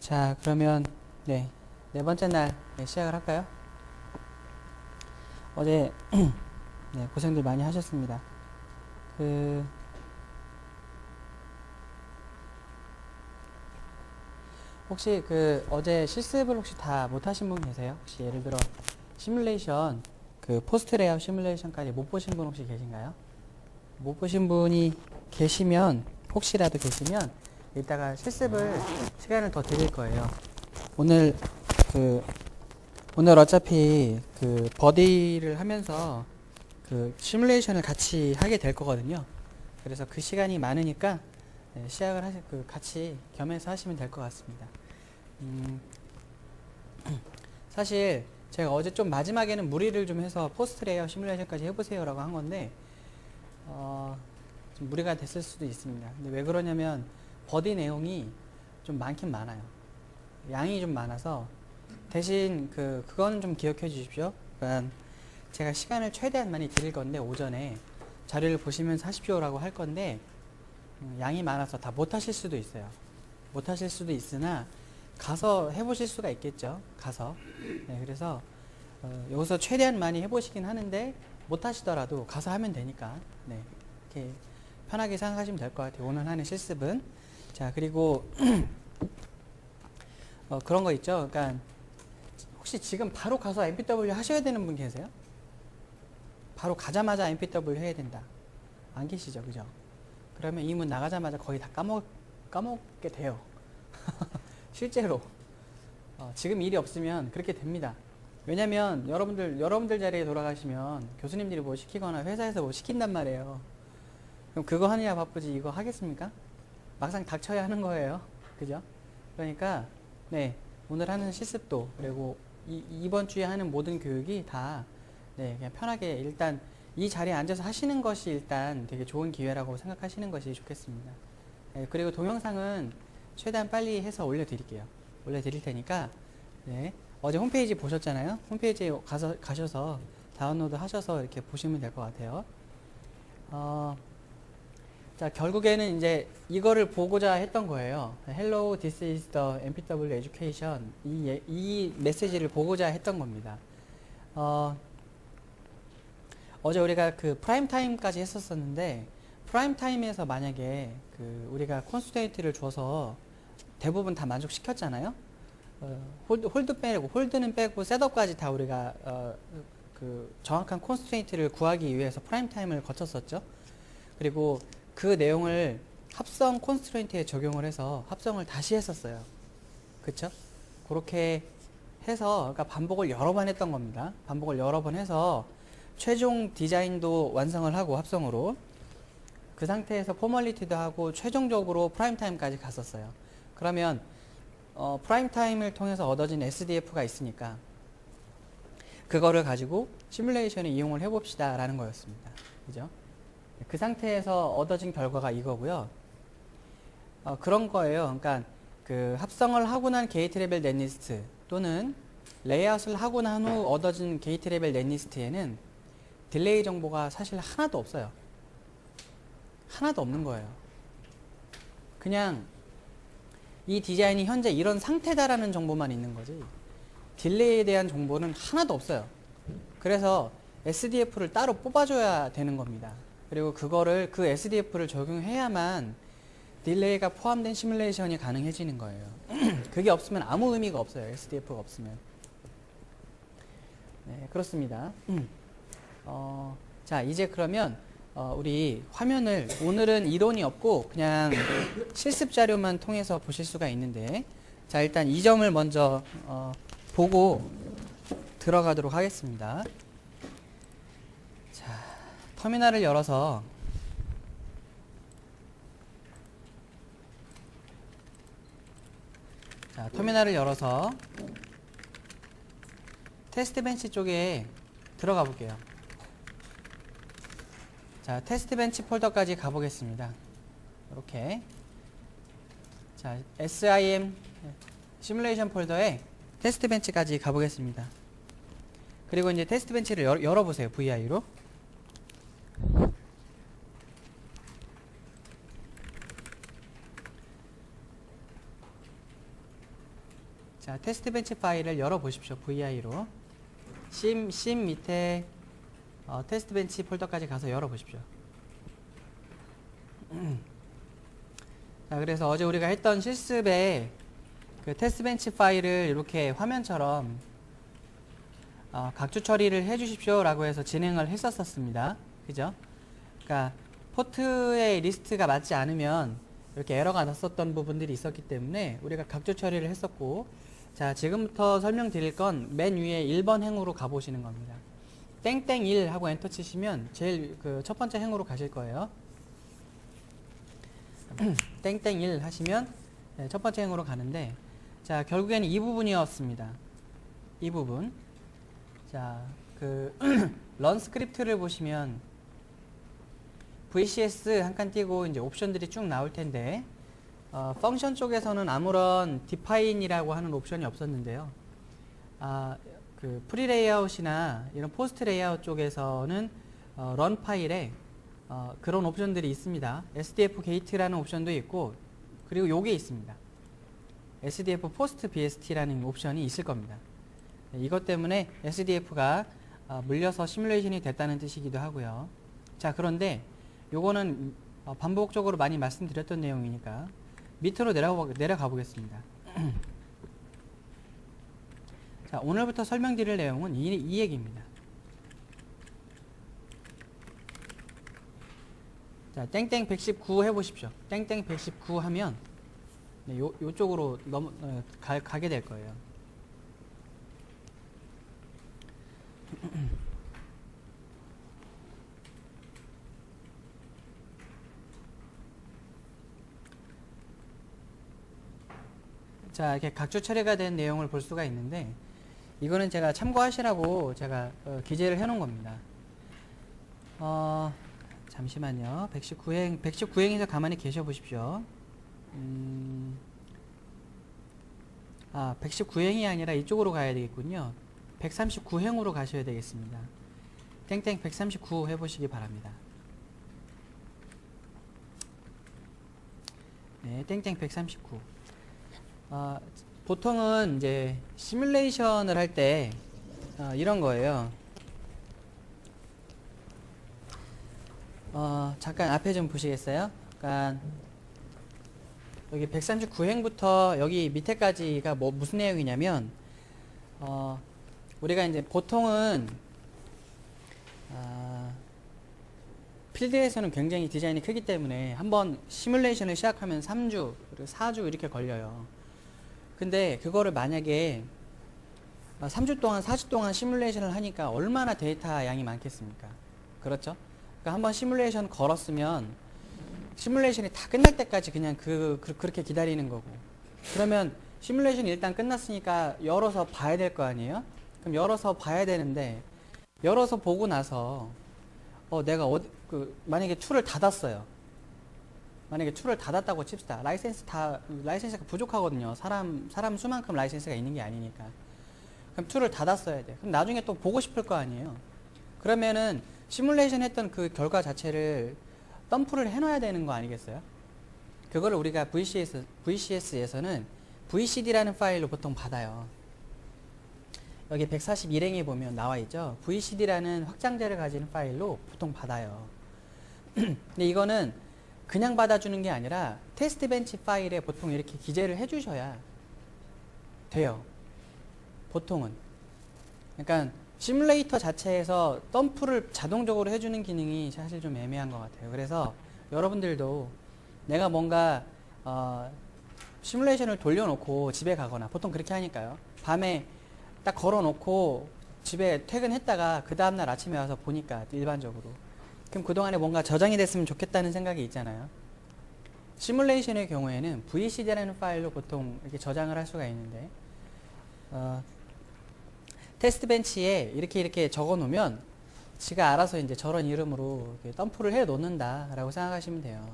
자, 그러면 네 번째 날 시작을 할까요? 어제 네, 고생들 많이 하셨습니다. 그 혹시 그 어제 실습을 혹시 다 못하신 분 계세요? 혹시 예를 들어 시뮬레이션 그 포스트 레이아웃 시뮬레이션까지 못 보신 분 혹시 계신가요? 못 보신 분이 계시면 혹시라도 계시면 이따가 실습을 시간을 더 드릴 거예요. 오늘 그 오늘 어차피 그 버디를 하면서 그 시뮬레이션을 같이 하게 될 거거든요. 그래서 그 시간이 많으니까 시작을 그 같이 겸해서 하시면 될 것 같습니다. 사실 제가 어제 좀 마지막에는 무리를 좀 해서 포스트 레이아웃 시뮬레이션까지 해보세요라고 한 건데 좀 무리가 됐을 수도 있습니다. 근데 왜 그러냐면 버디 내용이 좀 많긴 많아요. 양이 좀 많아서 대신 그거는 좀 기억해 주십시오. 그러니까 제가 시간을 최대한 많이 드릴 건데 오전에 자료를 보시면서 하십시오라고 할 건데 양이 많아서 다 못 하실 수도 있어요. 못 하실 수도 있으나 가서 해보실 수가 있겠죠. 가서. 네, 그래서 여기서 최대한 많이 해보시긴 하는데 못 하시더라도 가서 하면 되니까 네, 이렇게 편하게 생각하시면 될 것 같아요. 오늘 하는 실습은. 자, 그리고 그런 거 있죠. 그러니까 혹시 지금 바로 가서 MPW 하셔야 되는 분 계세요? 바로 가자마자 MPW 해야 된다. 안 계시죠, 그죠? 그러면 이 문 나가자마자 거의 다 까먹게 돼요. 실제로. 지금 일이 없으면 그렇게 됩니다. 왜냐면 여러분들 자리에 돌아가시면 교수님들이 뭐 시키거나 회사에서 뭐 시킨단 말이에요. 그럼 그거 하느냐 바쁘지 이거 하겠습니까? 막상 닥쳐야 하는 거예요. 그죠? 그러니까, 네. 오늘 하는 실습도, 그리고 이번 주에 하는 모든 교육이 다, 네, 그냥 편하게 일단 이 자리에 앉아서 하시는 것이 일단 되게 좋은 기회라고 생각하시는 것이 좋겠습니다. 네, 그리고 동영상은 최대한 빨리 해서 올려드릴게요. 올려드릴 테니까, 네. 어제 홈페이지 보셨잖아요? 홈페이지에 가셔서 다운로드 하셔서 이렇게 보시면 될 것 같아요. 자, 결국에는 이제 이거를 보고자 했던 거예요. Hello, this is the MPW education. 이 메시지를 보고자 했던 겁니다. 어제 우리가 그 프라임 타임까지 했었었는데, 프라임 타임에서 만약에 우리가 콘스트레인트를 줘서 대부분 다 만족시켰잖아요. 홀드는 빼고 셋업까지 다 우리가 그 정확한 콘스트레인트를 구하기 위해서 프라임 타임을 거쳤었죠. 그리고 그 내용을 합성 콘스트레인트에 적용을 해서 합성을 다시 했었어요. 그쵸? 그렇게 해서, 그러니까 반복을 여러 번 했던 겁니다. 반복을 여러 번 해서 최종 디자인도 완성을 하고 합성으로 그 상태에서 포멀리티도 하고 최종적으로 프라임 타임까지 갔었어요. 그러면 프라임 타임을 통해서 얻어진 SDF가 있으니까 그거를 가지고 시뮬레이션에 이용을 해봅시다 라는 거였습니다. 그죠? 그 상태에서 얻어진 결과가 이거고요. 그런 거예요. 그러니까 그 합성을 하고 난 게이트 레벨 넷리스트 또는 레이아웃을 하고 난 후 얻어진 게이트 레벨 넷리스트에는 딜레이 정보가 사실 하나도 없어요. 하나도 없는 거예요. 그냥 이 디자인이 현재 이런 상태다라는 정보만 있는 거지 딜레이에 대한 정보는 하나도 없어요. 그래서 SDF를 따로 뽑아줘야 되는 겁니다. 그리고 그 SDF를 적용해야만 딜레이가 포함된 시뮬레이션이 가능해지는 거예요. 그게 없으면 아무 의미가 없어요. SDF가 없으면. 네, 그렇습니다. 자, 이제 그러면 우리 화면을 오늘은 이론이 없고 그냥 실습 자료만 통해서 보실 수가 있는데, 자, 일단 이 점을 먼저 보고 들어가도록 하겠습니다. 자, 터미널을 열어서 테스트 벤치 쪽에 들어가 볼게요. 자, 테스트 벤치 폴더까지 가보겠습니다. 이렇게. 자, SIM 시뮬레이션 폴더에 테스트 벤치까지 가보겠습니다. 그리고 이제 테스트 벤치를 열어보세요. VI로. 자, 테스트 벤치 파일을 열어 보십시오. vi로. 심 밑에 테스트 벤치 폴더까지 가서 열어 보십시오. 자, 그래서 어제 우리가 했던 실습에 그 테스트 벤치 파일을 이렇게 화면처럼 각주 처리를 해 주십시오 라고 해서 진행을 했었습니다. 그죠? 그러니까 포트의 리스트가 맞지 않으면 이렇게 에러가 났었던 부분들이 있었기 때문에 우리가 각주 처리를 했었고, 자, 지금부터 설명드릴 건 맨 위에 1번 행으로 가보시는 겁니다. 땡땡1 하고 엔터 치시면 제일 그 첫 번째 행으로 가실 거예요. 땡땡1 하시면 첫 번째 행으로 가는데, 자, 결국에는 이 부분이었습니다. 이 부분. 자, 그 런 스크립트를 보시면 VCS 한 칸 띄고 이제 옵션들이 쭉 나올 텐데, 펑션 쪽에서는 아무런 디파인이라고 하는 옵션이 없었는데요. 그 프리 레이아웃이나 이런 포스트 레이아웃 쪽에서는 런 파일에 그런 옵션들이 있습니다. SDF 게이트라는 옵션도 있고, 그리고 요게 있습니다. SDF 포스트 BST라는 옵션이 있을 겁니다. 이것 때문에 SDF가 물려서 시뮬레이션이 됐다는 뜻이기도 하고요. 자, 그런데 요거는 반복적으로 많이 말씀드렸던 내용이니까 밑으로 내려가 보겠습니다. 자, 오늘부터 설명드릴 내용은 이 얘기입니다. 자, 땡땡 119 해보십시오. 땡땡 119 하면 요쪽으로 가게 될 거예요. 자, 이렇게 각주 처리가 된 내용을 볼 수가 있는데, 이거는 제가 참고하시라고 제가 기재를 해 놓은 겁니다. 잠시만요. 119행에서 가만히 계셔 보십시오. 119행이 아니라 이쪽으로 가야 되겠군요. 139행으로 가셔야 되겠습니다. 땡땡 139 해보시기 바랍니다. 네, 땡땡 139. 보통은 이제 시뮬레이션을 할 때 이런 거예요. 잠깐 앞에 좀 보시겠어요? 그러니까 여기 139행부터 여기 밑에까지가 무슨 내용이냐면, 우리가 이제 보통은 필드에서는 굉장히 디자인이 크기 때문에 한번 시뮬레이션을 시작하면 3주 그리고 4주 이렇게 걸려요. 근데 그거를 만약에 3주 동안 4주 동안 시뮬레이션을 하니까 얼마나 데이터 양이 많겠습니까? 그렇죠? 그러니까 한번 시뮬레이션 걸었으면 시뮬레이션이 다 끝날 때까지 그냥 그렇게 기다리는 거고, 그러면 시뮬레이션이 일단 끝났으니까 열어서 봐야 될 거 아니에요? 그럼 열어서 봐야 되는데, 열어서 보고 나서 내가 만약에 툴을 닫았어요. 만약에 툴을 닫았다고 칩시다. 라이센스가 부족하거든요. 사람 수만큼 라이센스가 있는 게 아니니까. 그럼 툴을 닫았어야 돼. 그럼 나중에 또 보고 싶을 거 아니에요. 그러면은 시뮬레이션 했던 그 결과 자체를 덤프를 해놔야 되는 거 아니겠어요? 그거를 우리가 VCS에서는 VCD라는 파일로 보통 받아요. 여기 141행에 보면 나와 있죠. VCD라는 확장자를 가지는 파일로 보통 받아요. 근데 이거는 그냥 받아주는 게 아니라 테스트 벤치 파일에 보통 이렇게 기재를 해주셔야 돼요. 보통은. 그러니까 시뮬레이터 자체에서 덤프를 자동적으로 해주는 기능이 사실 좀 애매한 것 같아요. 그래서 여러분들도 내가 뭔가 시뮬레이션을 돌려놓고 집에 가거나, 보통 그렇게 하니까요. 밤에 딱 걸어놓고 집에 퇴근했다가 그 다음날 아침에 와서 보니까 일반적으로, 그럼 그동안에 뭔가 저장이 됐으면 좋겠다는 생각이 있잖아요. 시뮬레이션의 경우에는 VCD라는 파일로 보통 이렇게 저장을 할 수가 있는데, 테스트 벤치에 이렇게 적어 놓으면 지가 알아서 이제 저런 이름으로 이렇게 덤프를 해 놓는다 라고 생각하시면 돼요.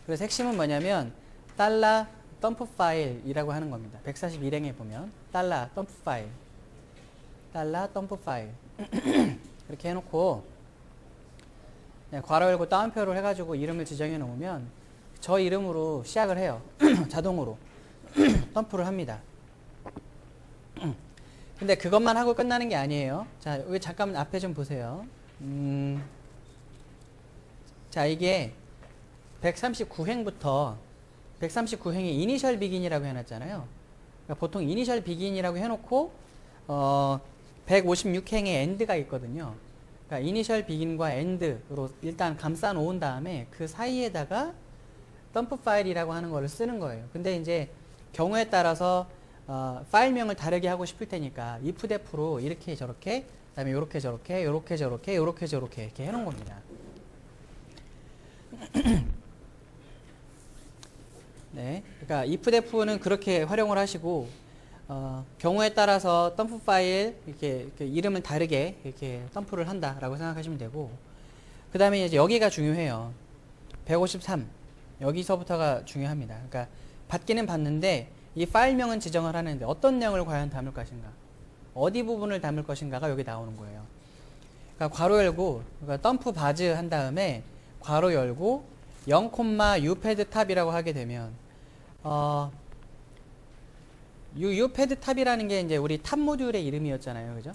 그래서 핵심은 뭐냐면 $덤프 파일이라고 하는 겁니다. 141행에 보면 $덤프 파일, $덤프 파일 이렇게 해놓고 괄호 열고 따옴표를 해가지고 이름을 지정해 놓으면 저 이름으로 시작을 해요. 자동으로. 덤프를 합니다. 근데 그것만 하고 끝나는 게 아니에요. 자, 여기 잠깐 앞에 좀 보세요. 자, 이게 139행부터 139행이 이니셜 비긴이라고 해놨잖아요. 그러니까 보통 이니셜 비긴이라고 해놓고 156행에 엔드가 있거든요. 그러니까 이니셜 비긴과 엔드로 일단 감싸 놓은 다음에 그 사이에다가 덤프 파일이라고 하는 거를 쓰는 거예요. 근데 이제 경우에 따라서 파일명을 다르게 하고 싶을 테니까 if def로 이렇게 저렇게 그다음에 요렇게 저렇게 요렇게 저렇게 요렇게 저렇게 이렇게 해놓은 겁니다. 네, 그러니까 if def는 그렇게 활용을 하시고 경우에 따라서 덤프 파일 이렇게 이름을 다르게 이렇게 덤프를 한다라고 생각하시면 되고, 그 다음에 이제 여기가 중요해요. 153 여기서부터가 중요합니다. 그러니까 받기는 받는데 이 파일명은 지정을 하는데 어떤 내용을 과연 담을 것인가, 어디 부분을 담을 것인가가 여기 나오는 거예요. 그러니까 괄호 열고, 그러니까 덤프 바즈 한 다음에 괄호 열고 0, u패드 탑이라고 하게 되면 u패드 탑이라는 게 이제 우리 탑 모듈의 이름이었잖아요, 그죠?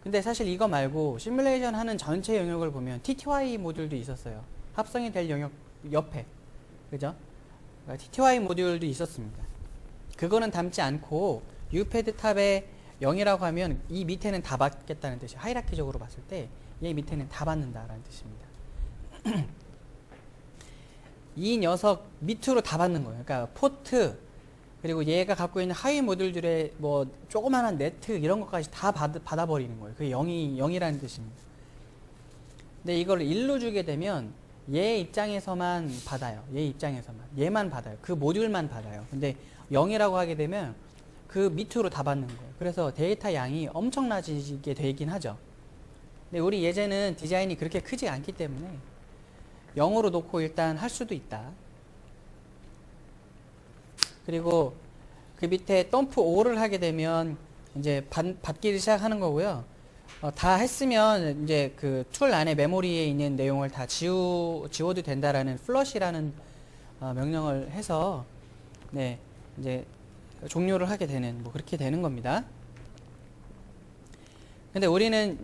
근데 사실 이거 말고 시뮬레이션 하는 전체 영역을 보면 TTY 모듈도 있었어요. 합성이 될 영역 옆에, 그죠? 그러니까 TTY 모듈도 있었습니다. 그거는 담지 않고 u패드 탑에 0이라고 하면 이 밑에는 다 받겠다는 뜻이에요. 하이라키적으로 봤을 때 이 밑에는 다 받는다라는 뜻입니다. 이 녀석 밑으로 다 받는 거예요. 그러니까 포트, 그리고 얘가 갖고 있는 하위 모듈들의 뭐 조그마한 네트 이런 것까지 다 받아버리는 거예요. 그게 0이라는 뜻입니다. 근데 이걸 1로 주게 되면 얘 입장에서만 받아요. 얘 입장에서만. 얘만 받아요. 그 모듈만 받아요. 근데 0이라고 하게 되면 그 밑으로 다 받는 거예요. 그래서 데이터 양이 엄청나지게 되긴 하죠. 근데 우리 예제는 디자인이 그렇게 크지 않기 때문에 0으로 놓고 일단 할 수도 있다. 그리고 그 밑에 덤프 5를 하게 되면 이제 받기를 시작하는 거고요. 다 했으면 이제 그 툴 안에 메모리에 있는 내용을 다 지워도 된다라는 플러시라는 명령을 해서 네, 이제 종료를 하게 되는 뭐 그렇게 되는 겁니다. 근데 우리는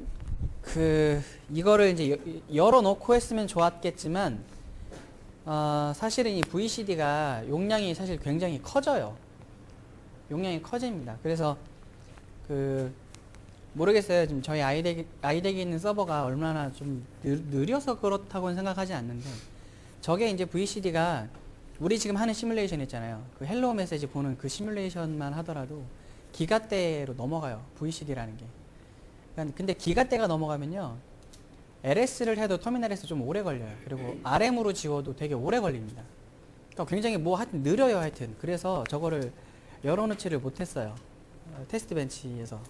이거를 이제 열어놓고 했으면 좋았겠지만 사실은 이 VCD가 용량이 사실 굉장히 커져요. 용량이 커집니다. 그래서 모르겠어요. 지금 저희 아이덱에 있는 서버가 얼마나 좀 느려서 그렇다고는 생각하지 않는데, 저게 이제 VCD가 우리 지금 하는 시뮬레이션 있잖아요. 그 헬로우 메시지 보는 그 시뮬레이션만 하더라도 기가대로 넘어가요. VCD라는 게. 근데 기가대가 넘어가면요, LS를 해도 터미널에서 좀 오래 걸려요. 그리고 RM으로 지워도 되게 오래 걸립니다. 그러니까 굉장히 뭐 하여튼 느려요, 하여튼. 그래서 저거를 열어놓지를 못했어요. 테스트 벤치에서.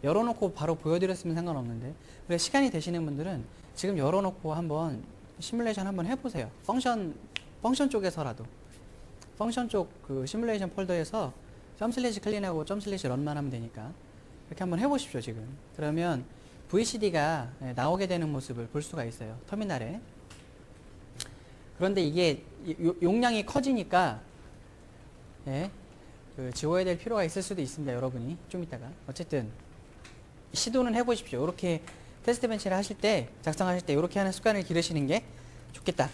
열어놓고 바로 보여드렸으면 상관없는데, 그래서 시간이 되시는 분들은 지금 열어놓고 한번 시뮬레이션 한번 해보세요. 펑션 쪽에서라도. 펑션 쪽 그 시뮬레이션 폴더에서 점/클린하고 점/런만 하면 되니까. 이렇게 한번 해보십시오, 지금. 그러면 VCD가 나오게 되는 모습을 볼 수가 있어요, 터미널에. 그런데 이게 용량이 커지니까 지워야 될 필요가 있을 수도 있습니다, 여러분이. 좀 이따가. 어쨌든 시도는 해보십시오. 이렇게 테스트 벤치를 하실 때, 작성하실 때 이렇게 하는 습관을 기르시는 게 좋겠다.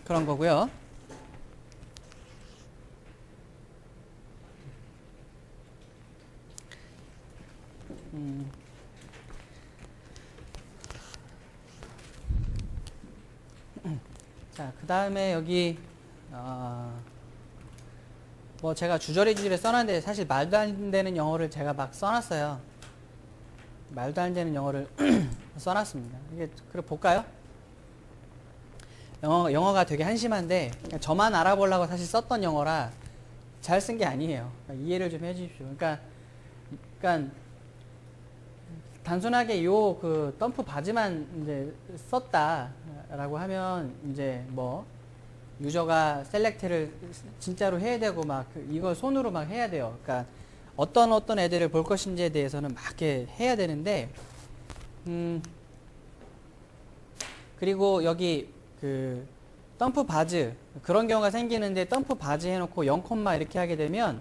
그런 거고요. 자, 그 다음에 여기 뭐 제가 주저리 써놨는데 사실 말도 안 되는 영어를 제가 막 써놨어요. 말도 안 되는 영어를 써놨습니다. 이게 그래 볼까요? 영어가 되게 한심한데 그냥 저만 알아보려고 사실 썼던 영어라 잘 쓴 게 아니에요. 그러니까 이해를 좀 해주십시오. 그러니까 단순하게 요 덤프 바지만 이제 썼다라고 하면 이제 뭐 유저가 셀렉트를 진짜로 해야 되고 막 이걸 손으로 막 해야 돼요. 그러니까 어떤 애들을 볼 것인지에 대해서는 막 이렇게 해야 되는데, 그리고 여기 덤프 바즈 그런 경우가 생기는데 덤프 바즈 해놓고 0, 이렇게 하게 되면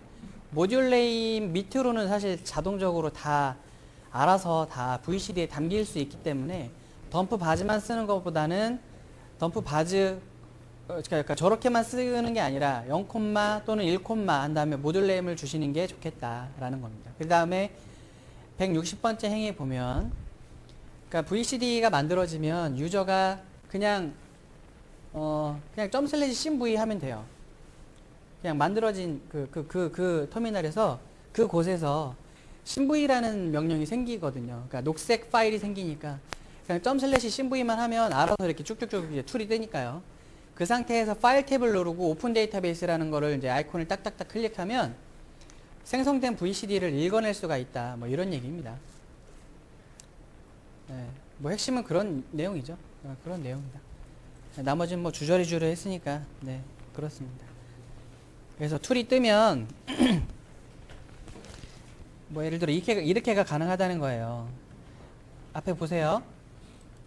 모듈 네임 밑으로는 사실 자동적으로 다 알아서 다 VCD에 담길 수 있기 때문에 덤프 바즈만 쓰는 것보다는 덤프 바즈 그러니까 저렇게만 쓰는 게 아니라 0, 또는 1, 한 다음에 모듈 네임을 주시는 게 좋겠다라는 겁니다. 그 다음에 160번째 행위에 보면 그러니까 VCD가 만들어지면 유저가 그냥 점 슬래시 심v 하면 돼요. 그냥 만들어진 그 터미널에서 그곳에서 심v라는 명령이 생기거든요. 그러니까 녹색 파일이 생기니까 그냥 점 슬래시 심v만 하면 알아서 이렇게 쭉쭉쭉 이제 툴이 뜨니까요. 그 상태에서 파일 탭을 누르고 오픈 데이터베이스라는 거를 이제 아이콘을 딱딱딱 클릭하면 생성된 VCD를 읽어낼 수가 있다. 뭐 이런 얘기입니다. 네, 뭐 핵심은 그런 내용이죠. 그런 내용입니다. 나머지는 뭐 주저리주저 했으니까 네 그렇습니다. 그래서 툴이 뜨면 뭐 예를 들어 이렇게가 가능하다는 거예요. 앞에 보세요.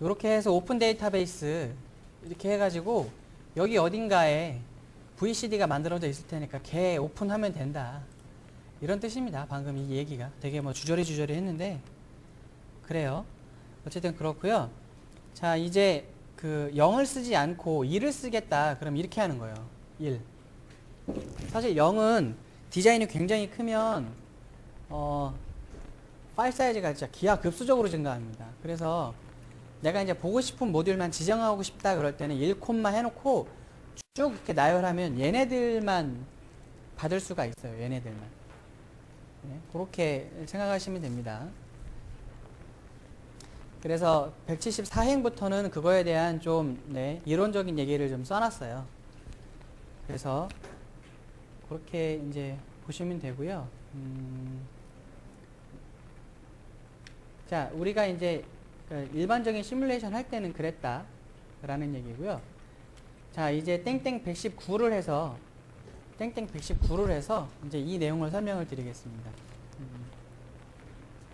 이렇게 해서 오픈 데이터베이스 이렇게 해가지고 여기 어딘가에 VCD가 만들어져 있을 테니까 걔 오픈하면 된다. 이런 뜻입니다. 방금 이 얘기가 되게 뭐 주저리 했는데 그래요. 어쨌든 그렇고요. 자 이제 그 0을 쓰지 않고 1을 쓰겠다. 그럼 이렇게 하는 거예요. 1. 사실 0은 디자인이 굉장히 크면 파일 사이즈가 진짜 기하급수적으로 증가합니다. 그래서 내가 이제 보고 싶은 모듈만 지정하고 싶다 그럴 때는 1, 해놓고 쭉 이렇게 나열하면 얘네들만 받을 수가 있어요. 얘네들만. 네, 그렇게 생각하시면 됩니다. 그래서 174행부터는 그거에 대한 좀 네, 이론적인 얘기를 좀 써놨어요. 그래서 그렇게 이제 보시면 되고요. 자, 우리가 이제 일반적인 시뮬레이션 할 때는 그랬다 라는 얘기고요. 자, 이제 땡땡 119를 해서 이제 이 내용을 설명을 드리겠습니다.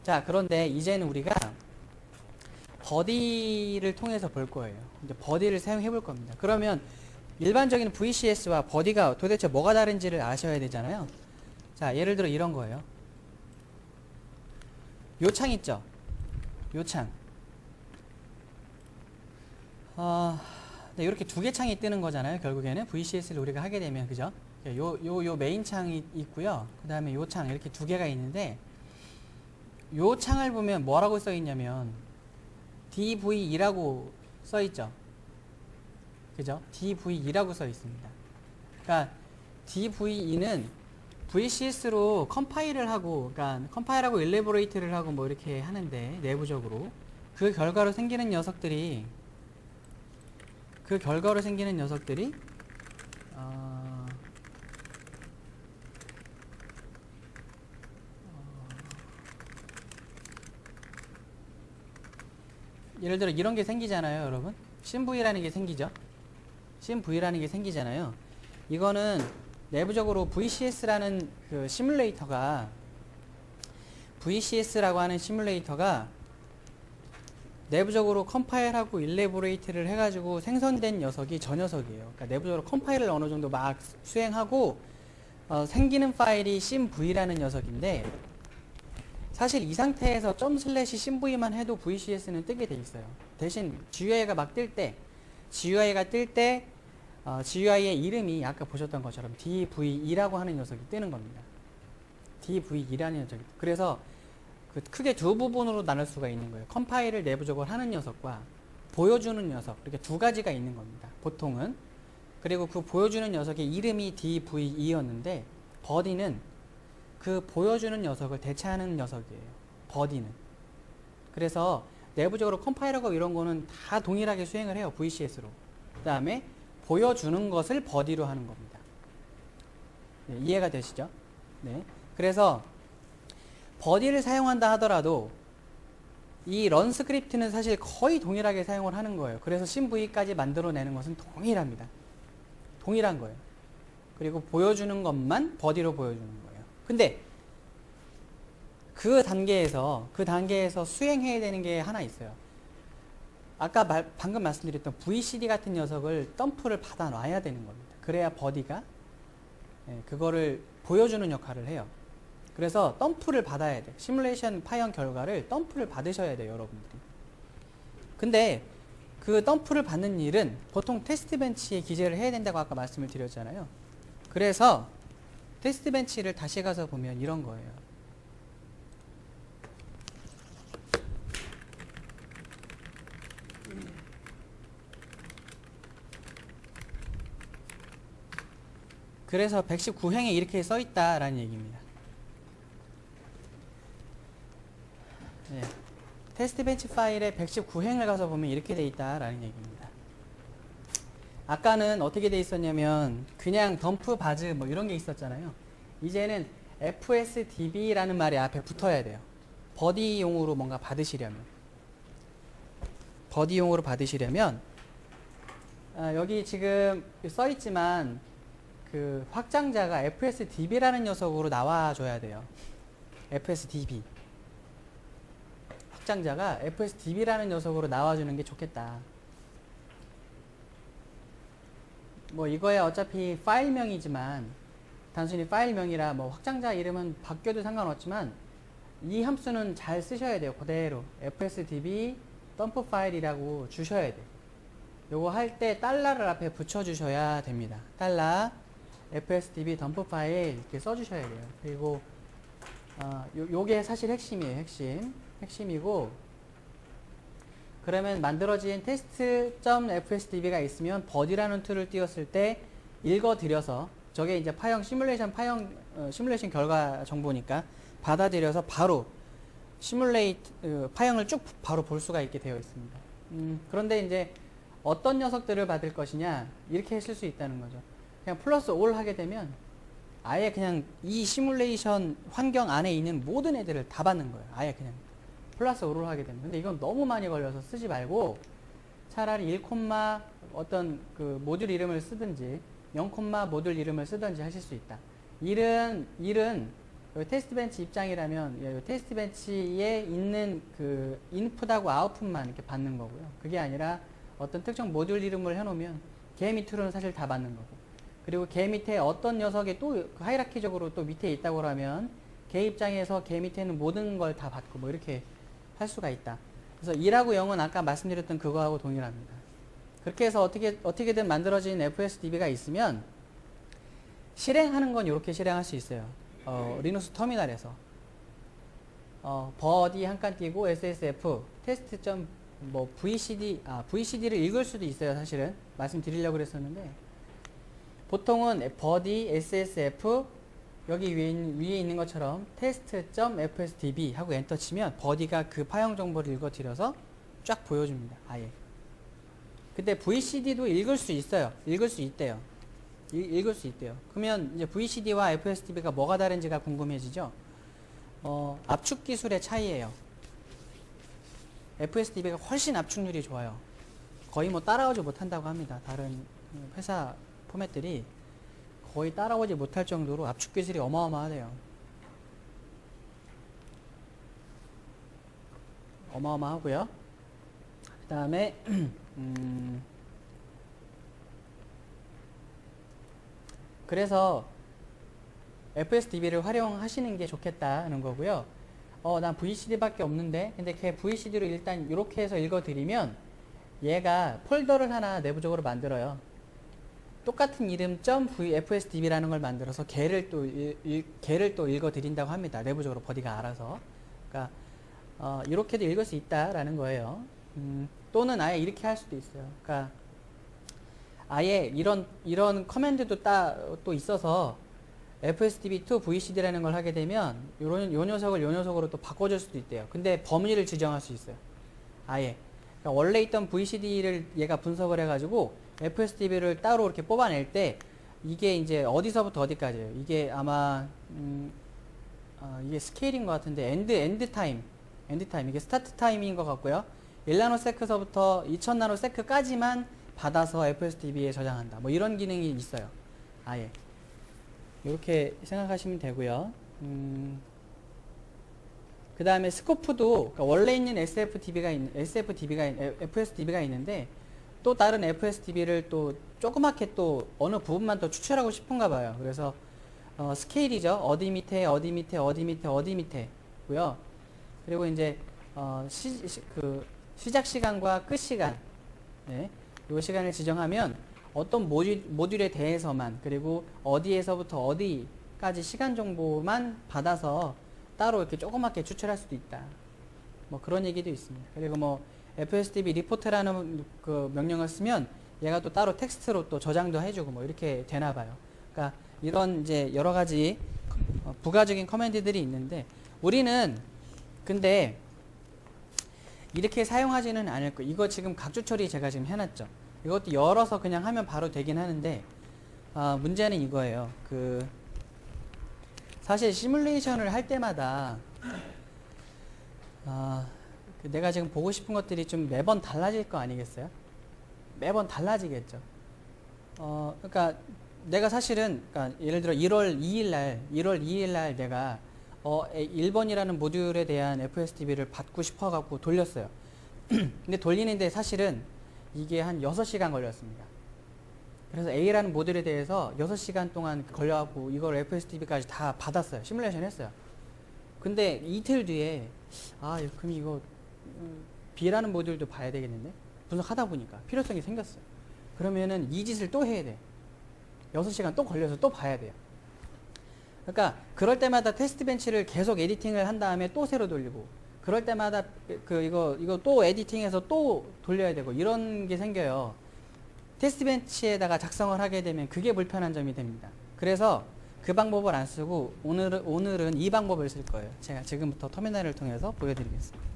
자, 그런데 이제는 우리가 버디를 통해서 볼 거예요. 이제 버디를 사용해 볼 겁니다. 그러면 일반적인 VCS와 버디가 도대체 뭐가 다른지를 아셔야 되잖아요. 자, 예를 들어 이런 거예요. 요 창 있죠? 요 창. 네, 이렇게 두 개 창이 뜨는 거잖아요. 결국에는 VCS를 우리가 하게 되면, 그죠? 요 메인 창이 있고요. 그 다음에 요 창, 이렇게 두 개가 있는데, 요 창을 보면 뭐라고 써 있냐면, DV2라고 써 있죠? 그죠? DV2라고 써 있습니다. 그러니까, DV2는 VCS로 컴파일을 하고, 그러니까 컴파일하고 일레보레이트를 하고 뭐 이렇게 하는데, 내부적으로. 그 결과로 생기는 녀석들이 예를 들어 이런 게 생기잖아요, 여러분. 심V라는 게 생기죠. 심V라는 게 생기잖아요. 이거는 내부적으로 VCS라는 그 VCS라고 하는 시뮬레이터가 내부적으로 컴파일하고 일레보레이트를 해가지고 생성된 녀석이 저 녀석이에요. 그러니까 내부적으로 컴파일을 어느 정도 막 수행하고 생기는 파일이 심V라는 녀석인데, 사실 이 상태에서 ./심v만 해도 VCS는 뜨게 돼 있어요. 대신 GUI가 막 뜰 때, GUI의 이름이 아까 보셨던 것처럼 DV2라고 하는 녀석이 뜨는 겁니다. DV2라는 녀석이. 그래서 크게 두 부분으로 나눌 수가 있는 거예요. 컴파일을 내부적으로 하는 녀석과 보여주는 녀석, 이렇게 두 가지가 있는 겁니다. 보통은. 그리고 그 보여주는 녀석의 이름이 DV2였는데, 버디는 그 보여주는 녀석을 대체하는 녀석이에요. 버디는. 그래서 내부적으로 컴파일하고 이런 거는 다 동일하게 수행을 해요. VCS로. 그 다음에 보여주는 것을 버디로 하는 겁니다. 네, 이해가 되시죠? 네. 그래서 버디를 사용한다 하더라도 이 런 스크립트는 사실 거의 동일하게 사용을 하는 거예요. 그래서 심V까지 만들어내는 것은 동일합니다. 동일한 거예요. 그리고 보여주는 것만 버디로 보여주는 거예요. 근데 그 단계에서 수행해야 되는 게 하나 있어요. 아까 방금 말씀드렸던 VCD 같은 녀석을 덤프를 받아 놔야 되는 겁니다. 그래야 버디가 그거를 보여주는 역할을 해요. 그래서 덤프를 받아야 돼. 시뮬레이션 파형 결과를 덤프를 받으셔야 돼요, 여러분들이. 근데 그 덤프를 받는 일은 보통 테스트 벤치에 기재를 해야 된다고 아까 말씀을 드렸잖아요. 그래서 테스트 벤치를 다시 가서 보면 이런 거예요. 그래서 119행에 이렇게 써 있다라는 얘기입니다. 네. 테스트 벤치 파일에 119행을 가서 보면 이렇게 돼 있다라는 얘기입니다. 아까는 어떻게 돼 있었냐면 그냥 덤프 바즈 뭐 이런 게 있었잖아요. 이제는 FSDB라는 말이 앞에 붙어야 돼요. 버디용으로 뭔가 받으시려면. 버디용으로 받으시려면 여기 지금 써 있지만 그 확장자가 FSDB라는 녀석으로 나와줘야 돼요. FSDB. 확장자가 FSDB라는 녀석으로 나와주는 게 좋겠다. 뭐 이거야 어차피 파일명이지만 단순히 파일명이라 뭐 확장자 이름은 바뀌어도 상관없지만 이 함수는 잘 쓰셔야 돼요. 그대로 FSDB 덤프 파일이라고 주셔야 돼요. 요거 할 때 달러를 앞에 붙여주셔야 됩니다. 달러 FSDB 덤프 파일 이렇게 써주셔야 돼요. 그리고 요게 사실 핵심이에요. 핵심이고 그러면 만들어진 test.fsdb가 있으면 버디라는 툴을 띄웠을 때 읽어들여서 저게 이제 시뮬레이션 결과 정보니까 받아들여서 바로 파형을 쭉 바로 볼 수가 있게 되어 있습니다. 그런데 이제 어떤 녀석들을 받을 것이냐 이렇게 쓸 수 있다는 거죠. 그냥 플러스 올 하게 되면 아예 그냥 이 시뮬레이션 환경 안에 있는 모든 애들을 다 받는 거예요. 아예 그냥 플러스 5를 하게 되면. 근데 이건 너무 많이 걸려서 쓰지 말고 차라리 1, 어떤 그 모듈 이름을 쓰든지 0, 모듈 이름을 쓰든지 하실 수 있다. 일은 테스트 벤치 입장이라면 테스트 벤치에 있는 그 인풋하고 아웃풋만 이렇게 받는 거고요. 그게 아니라 어떤 특정 모듈 이름을 해놓으면 걔 밑으로는 사실 다 받는 거고. 그리고 걔 밑에 어떤 녀석이 또 하이라키적으로 또 밑에 있다고 하면 걔 입장에서 걔 밑에 있는 모든 걸 다 받고 뭐 이렇게 할 수가 있다. 그래서 1하고 0은 아까 말씀드렸던 그거하고 동일합니다. 그렇게 해서 어떻게든 만들어진 FSDB가 있으면 실행하는 건 이렇게 실행할 수 있어요. 리눅스 터미널에서 버디 한 칸 띄고 SSF 테스트 뭐 VCD를 읽을 수도 있어요. 사실은 말씀드리려고 그랬었는데 보통은 버디 SSF 여기 위에 있는 것처럼 test.fsdb 하고 엔터 치면 버디가 그 파형 정보를 읽어드려서 쫙 보여줍니다. 아예. 근데 VCD도 읽을 수 있어요. 읽을 수 있대요. 읽을 수 있대요. 그러면 이제 VCD와 FSDB가 뭐가 다른지가 궁금해지죠? 압축 기술의 차이예요. FSDB가 훨씬 압축률이 좋아요. 거의 뭐 따라오지 못한다고 합니다. 다른 회사 포맷들이 거의 따라오지 못할 정도로 압축 기술이 어마어마하대요. 어마어마하고요. 그 다음에 그래서 FSDB를 활용하시는 게 좋겠다는 거고요. 난 VCD밖에 없는데 근데 걔 VCD로 일단 이렇게 해서 읽어드리면 얘가 폴더를 하나 내부적으로 만들어요. 똑같은 이름 .fsdb라는 걸 만들어서 걔를 또 읽어드린다고 합니다. 내부적으로 버디가 알아서. 그러니까 이렇게도 읽을 수 있다라는 거예요. 또는 아예 이렇게 할 수도 있어요. 그러니까 아예 이런 커맨드도 또 있어서 FSDB to VCD라는 걸 하게 되면 요 녀석을 요 녀석으로 또 바꿔줄 수도 있대요. 근데 범위를 지정할 수 있어요. 아예. 그러니까 원래 있던 VCD를 얘가 분석을 해가지고 FSDB를 따로 이렇게 뽑아낼 때 이게 이제 어디서부터 어디까지예요. 이게 아마 이게 스케일인 것 같은데 엔드 타임 이게 스타트 타임인 것 같고요. 1나노세크서부터 2000나노세크까지만 받아서 FSDB에 저장한다. 뭐 이런 기능이 있어요. 아예 이렇게 생각하시면 되고요. 그 다음에 스코프도 그러니까 원래 있는 FSDB가 있는데 또 다른 FSDB를 또 조그맣게 또 어느 부분만 더 추출하고 싶은가 봐요. 그래서 스케일이죠. 어디 밑에 어디 밑에 어디 밑에 어디 밑에고요. 그리고 이제 시작 시간과 끝 시간, 네, 이 시간을 지정하면 어떤 모듈에 대해서만 그리고 어디에서부터 어디까지 시간 정보만 받아서 따로 이렇게 조그맣게 추출할 수도 있다. 뭐 그런 얘기도 있습니다. 그리고 뭐 FSDB 리포트라는 그 명령을 쓰면 얘가 또 따로 텍스트로 또 저장도 해주고 뭐 이렇게 되나 봐요. 그러니까 이런 이제 여러 가지 부가적인 커맨드들이 있는데 우리는 근데 이렇게 사용하지는 않을 거예요. 이거 지금 각주 처리 제가 지금 해놨죠. 이것도 열어서 그냥 하면 바로 되긴 하는데 문제는 이거예요. 사실 시뮬레이션을 할 때마다 내가 지금 보고 싶은 것들이 좀 매번 달라질 거 아니겠어요? 매번 달라지겠죠. 그러니까 내가 사실은 그러니까 예를 들어 1월 2일 날 내가 1번이라는 모듈에 대한 FSDB를 받고 싶어 갖고 돌렸어요. 근데 돌리는데 사실은 이게 한 6시간 걸렸습니다. 그래서 A라는 모듈에 대해서 6시간 동안 걸려갖고 이걸 FSDB까지 다 받았어요. 시뮬레이션 했어요. 근데 이틀 뒤에 그럼 이거 B라는 모듈도 봐야 되겠는데? 분석하다 보니까 필요성이 생겼어요. 그러면은 이 짓을 또 해야 돼. 6시간 또 걸려서 또 봐야 돼요. 그러니까 그럴 때마다 테스트 벤치를 계속 에디팅을 한 다음에 또 새로 돌리고 그럴 때마다 이거 또 에디팅해서 또 돌려야 되고 이런 게 생겨요. 테스트 벤치에다가 작성을 하게 되면 그게 불편한 점이 됩니다. 그래서 그 방법을 안 쓰고 오늘은 이 방법을 쓸 거예요. 제가 지금부터 터미널을 통해서 보여드리겠습니다.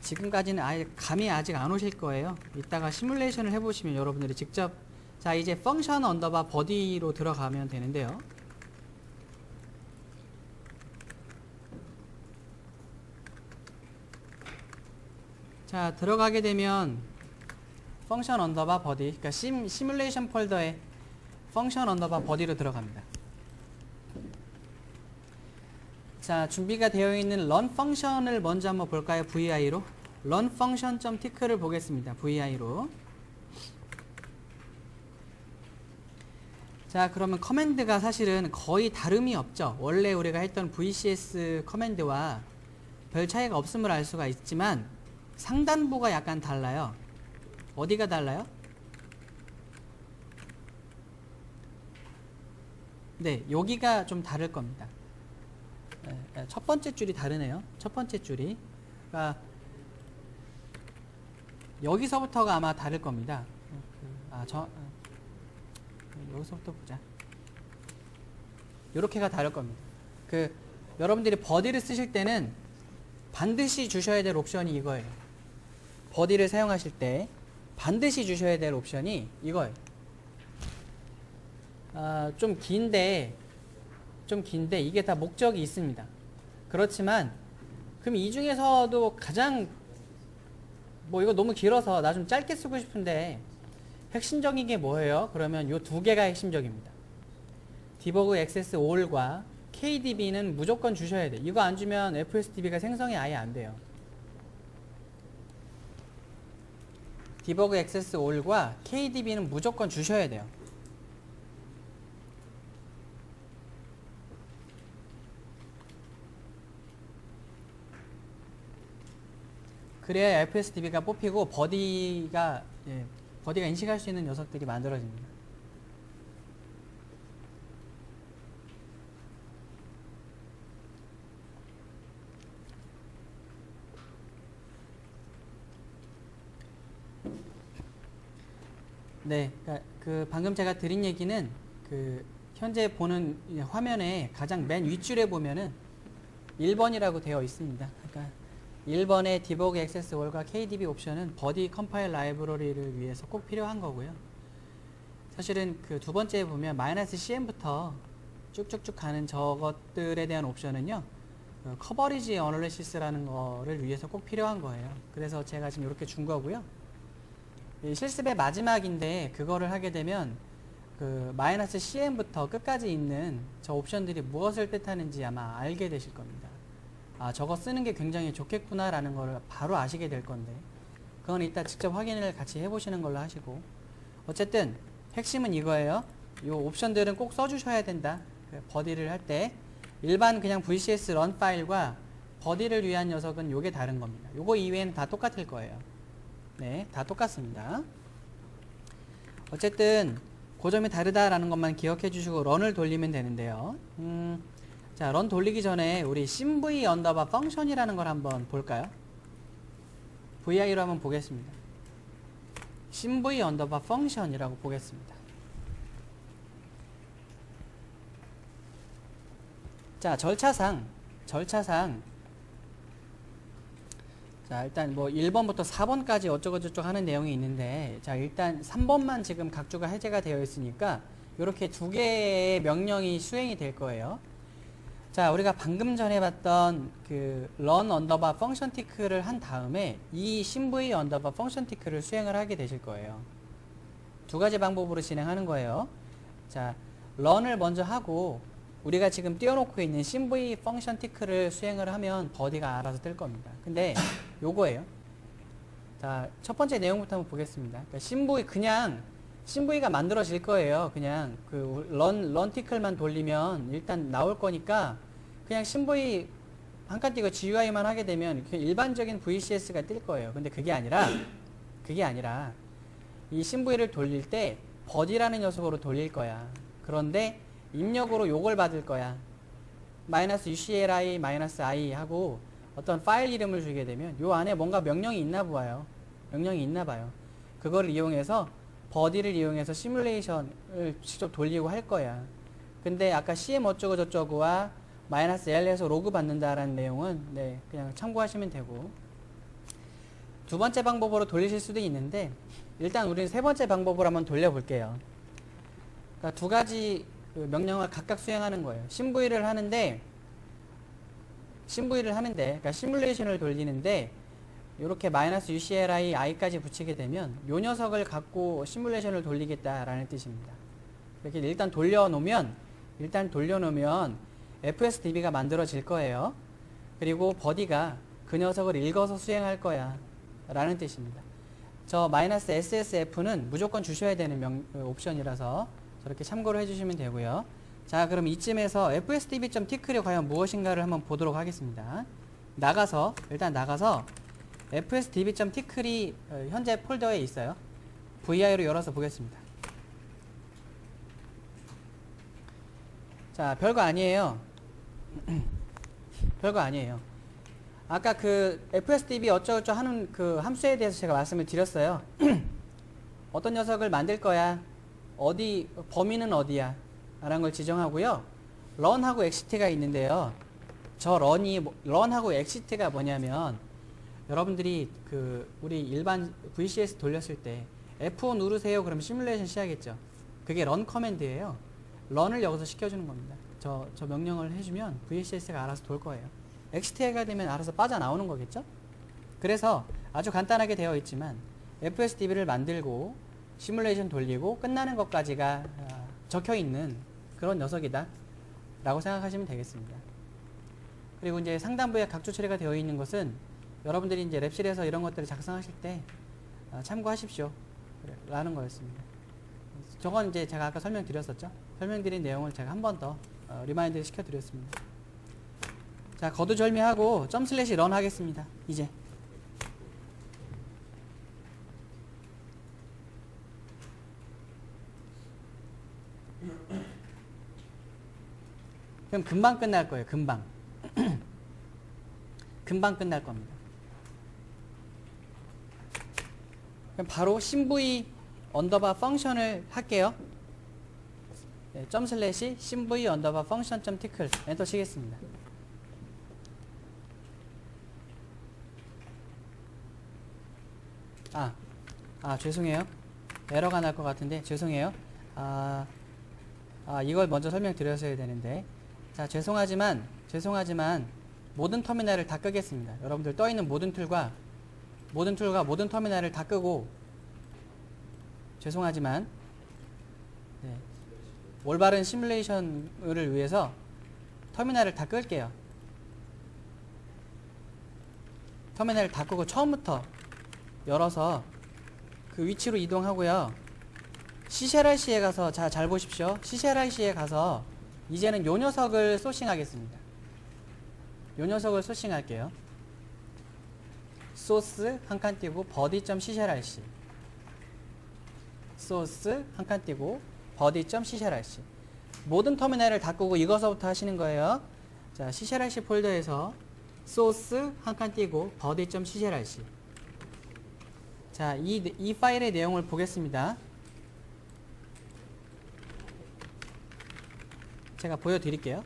지금까지는 감이 아직 안 오실 거예요. 이따가 시뮬레이션을 해보시면 여러분들이 직접 자 이제 펑션 언더바 버디로 들어가면 되는데요. 자 들어가게 되면 펑션 언더바 버디 그러니까 시뮬레이션 폴더에 펑션 언더바 버디로 들어갑니다. 자 준비가 되어 있는 run 펑션을 먼저 한번 볼까요? VI로 run function.tic를 보겠습니다. VI로 자 그러면 커맨드가 사실은 거의 다름이 없죠. 원래 우리가 했던 VCS 커맨드와 별 차이가 없음을 알 수가 있지만 상단부가 약간 달라요. 어디가 달라요? 네, 여기가 좀 다를 겁니다. 첫 번째 줄이 다르네요. 첫 번째 줄이. 그러니까 여기서부터가 아마 다를 겁니다. 여기서부터 보자. 요렇게가 다를 겁니다. 여러분들이 버디를 쓰실 때는 반드시 주셔야 될 옵션이 이거예요. 버디를 사용하실 때 반드시 주셔야 될 옵션이 이거예요. 좀 긴데 이게 다 목적이 있습니다. 그렇지만 그럼 이 중에서도 가장 이거 너무 길어서 나 좀 짧게 쓰고 싶은데 핵심적인 게 뭐예요? 그러면 요 두 개가 핵심적입니다. 디버그 액세스 all과 KDB는 무조건 주셔야 돼. 이거 안 주면 FSDB가 생성이 아예 안 돼요. 디버그 액세스 all과 KDB는 무조건 주셔야 돼요. 그래야 FSDB가 뽑히고 버디가 인식할 수 있는 녀석들이 만들어집니다. 네, 그러니까 방금 제가 드린 얘기는 현재 보는 화면에 가장 맨 윗줄에 보면은 1번이라고 되어 있습니다. 그러니까 1번의 디버그 액세스 all과 KDB 옵션은 버디 컴파일 라이브러리를 위해서 꼭 필요한 거고요. 사실은 두 번째에 보면 -cm부터 쭉쭉쭉 가는 저것들에 대한 옵션은요. 커버리지 어널리시스라는 거를 위해서 꼭 필요한 거예요. 그래서 제가 지금 이렇게 준 거고요. 실습의 마지막인데 그거를 하게 되면 마이너스 CM부터 끝까지 있는 저 옵션들이 무엇을 뜻하는지 아마 알게 되실 겁니다. 아, 저거 쓰는 게 굉장히 좋겠구나라는 걸 바로 아시게 될 건데, 그건 이따 직접 확인을 같이 해보시는 걸로 하시고, 어쨌든 핵심은 이거예요. 이 옵션들은 꼭 써주셔야 된다. 버디를 할 때 일반 그냥 VCS 런 파일과 버디를 위한 녀석은 요게 다른 겁니다. 요거 이외에는 다 똑같을 거예요. 네, 다 똑같습니다. 어쨌든 그 점이 다르다라는 것만 기억해 주시고 런을 돌리면 되는데요. 자, 런 돌리기 전에 우리 simv 언더바 펑션이라는 걸 한번 볼까요? VI로 한번 보겠습니다. simv 언더바 펑션이라고 보겠습니다. 자, 절차상 자, 일단 뭐 1번부터 4번까지 어쩌고저쩌고 하는 내용이 있는데, 자, 일단 3번만 지금 각주가 해제가 되어 있으니까 이렇게 두 개의 명령이 수행이 될 거예요. 자, 우리가 방금 전에 봤던 그 run 언더바 펑션 티크를 한 다음에 이 simv 언더바 펑션 티크를 수행을 하게 되실 거예요. 두 가지 방법으로 진행하는 거예요. 자, run을 먼저 하고 우리가 지금 띄워놓고 있는 simv 펑션 티크를 수행을 하면 버디가 알아서 뜰 겁니다. 근데 요거예요. 자, 첫 번째 내용부터 한번 보겠습니다. 그러니까 그냥 simv가 만들어질 거예요. 그냥 그 run 티클만 돌리면 일단 나올 거니까 그냥 simv 한 칸 띄고 GUI만 하게 되면 일반적인 VCS가 뜰 거예요. 근데 그게 아니라 이 simv를 돌릴 때 버디라는 녀석으로 돌릴 거야. 그런데 입력으로 요걸 받을 거야. -ucli -i 하고 어떤 파일 이름을 주게 되면 요 안에 뭔가 명령이 있나 봐요. 그거를 이용해서 버디를 이용해서 시뮬레이션을 직접 돌리고 할 거야. 근데 아까 cm 어쩌고 저쩌고와 -l에서 로그 받는다라는 내용은 네, 그냥 참고하시면 되고, 두 번째 방법으로 돌리실 수도 있는데 일단 우리는 세 번째 방법으로 한번 돌려볼게요. 그러니까 두 가지 그 명령을 각각 수행하는 거예요. simv를 하는데 그러니까 시뮬레이션을 돌리는데 이렇게 -ucli i까지 붙이게 되면 요 녀석을 갖고 시뮬레이션을 돌리겠다라는 뜻입니다. 이렇게 일단 돌려놓으면 FSDB가 만들어질 거예요. 그리고 버디가 그 녀석을 읽어서 수행할 거야 라는 뜻입니다. 저 -SSF는 무조건 주셔야 되는 옵션이라서 저렇게 참고를 해주시면 되고요. 자, 그럼 이쯤에서 fsdb.tickl이 과연 무엇인가를 한번 보도록 하겠습니다. 일단 나가서 fsdb.tickl이 현재 폴더에 있어요. VI로 열어서 보겠습니다. 자, 별거 아니에요. 아까 그 fsdb 어쩌고저쩌고 하는 그 함수에 대해서 제가 말씀을 드렸어요. 어떤 녀석을 만들 거야. 범위는 어디야? 라는 걸 지정하고요. run하고 exit가 있는데요. 저 run하고 exit가 뭐냐면, 여러분들이 우리 일반 VCS 돌렸을 때 F5 누르세요. 그러면 시뮬레이션 시작했죠. 그게 run 커맨드예요. run을 여기서 시켜주는 겁니다. 저 명령을 해주면 VCS가 알아서 돌 거예요. exit가 되면 알아서 빠져나오는 거겠죠? 그래서 아주 간단하게 되어 있지만 FSDB를 만들고 시뮬레이션 돌리고 끝나는 것까지가 적혀 있는 그런 녀석이다 라고 생각하시면 되겠습니다. 그리고 이제 상단부에 각주 처리가 되어 있는 것은 여러분들이 이제 랩실에서 이런 것들을 작성하실 때 참고하십시오 라는 거였습니다. 저건 이제 제가 아까 설명드렸었죠. 설명드린 내용을 제가 한 번 더 리마인드 시켜드렸습니다. 자, 거두절미하고 점/run 하겠습니다. 이제 그럼 금방 끝날 거예요. 금방 끝날 겁니다. 그럼 바로 simv 언더바 펑션을 할게요. 네, 점/simv 언더바 펑션 .tickle 엔터 치겠습니다. 죄송해요. 에러가 날 것 같은데 죄송해요. 이걸 먼저 설명드렸어야 되는데, 자, 죄송하지만 모든 터미널을 다 끄겠습니다. 여러분들 떠있는 모든 툴과 모든 터미널을 다 끄고, 죄송하지만 네. 올바른 시뮬레이션을 위해서 터미널을 다 끌게요. 터미널을 다 끄고 처음부터 열어서 그 위치로 이동하고요. CCRIC에 가서 잘 보십시오. CCRIC에 가서 이제는 요 녀석을 소싱하겠습니다. 요 녀석을 소싱할게요. 소스 한 칸 띄고 body.ccrc 소스 한 칸 띄고 body.ccrc 모든 터미널을 다 끄고 이거서부터 하시는 거예요. 자, ccrc 폴더에서 소스 한 칸 띄고 body.ccrc 자, 이 파일의 내용을 보겠습니다. 제가 보여드릴게요.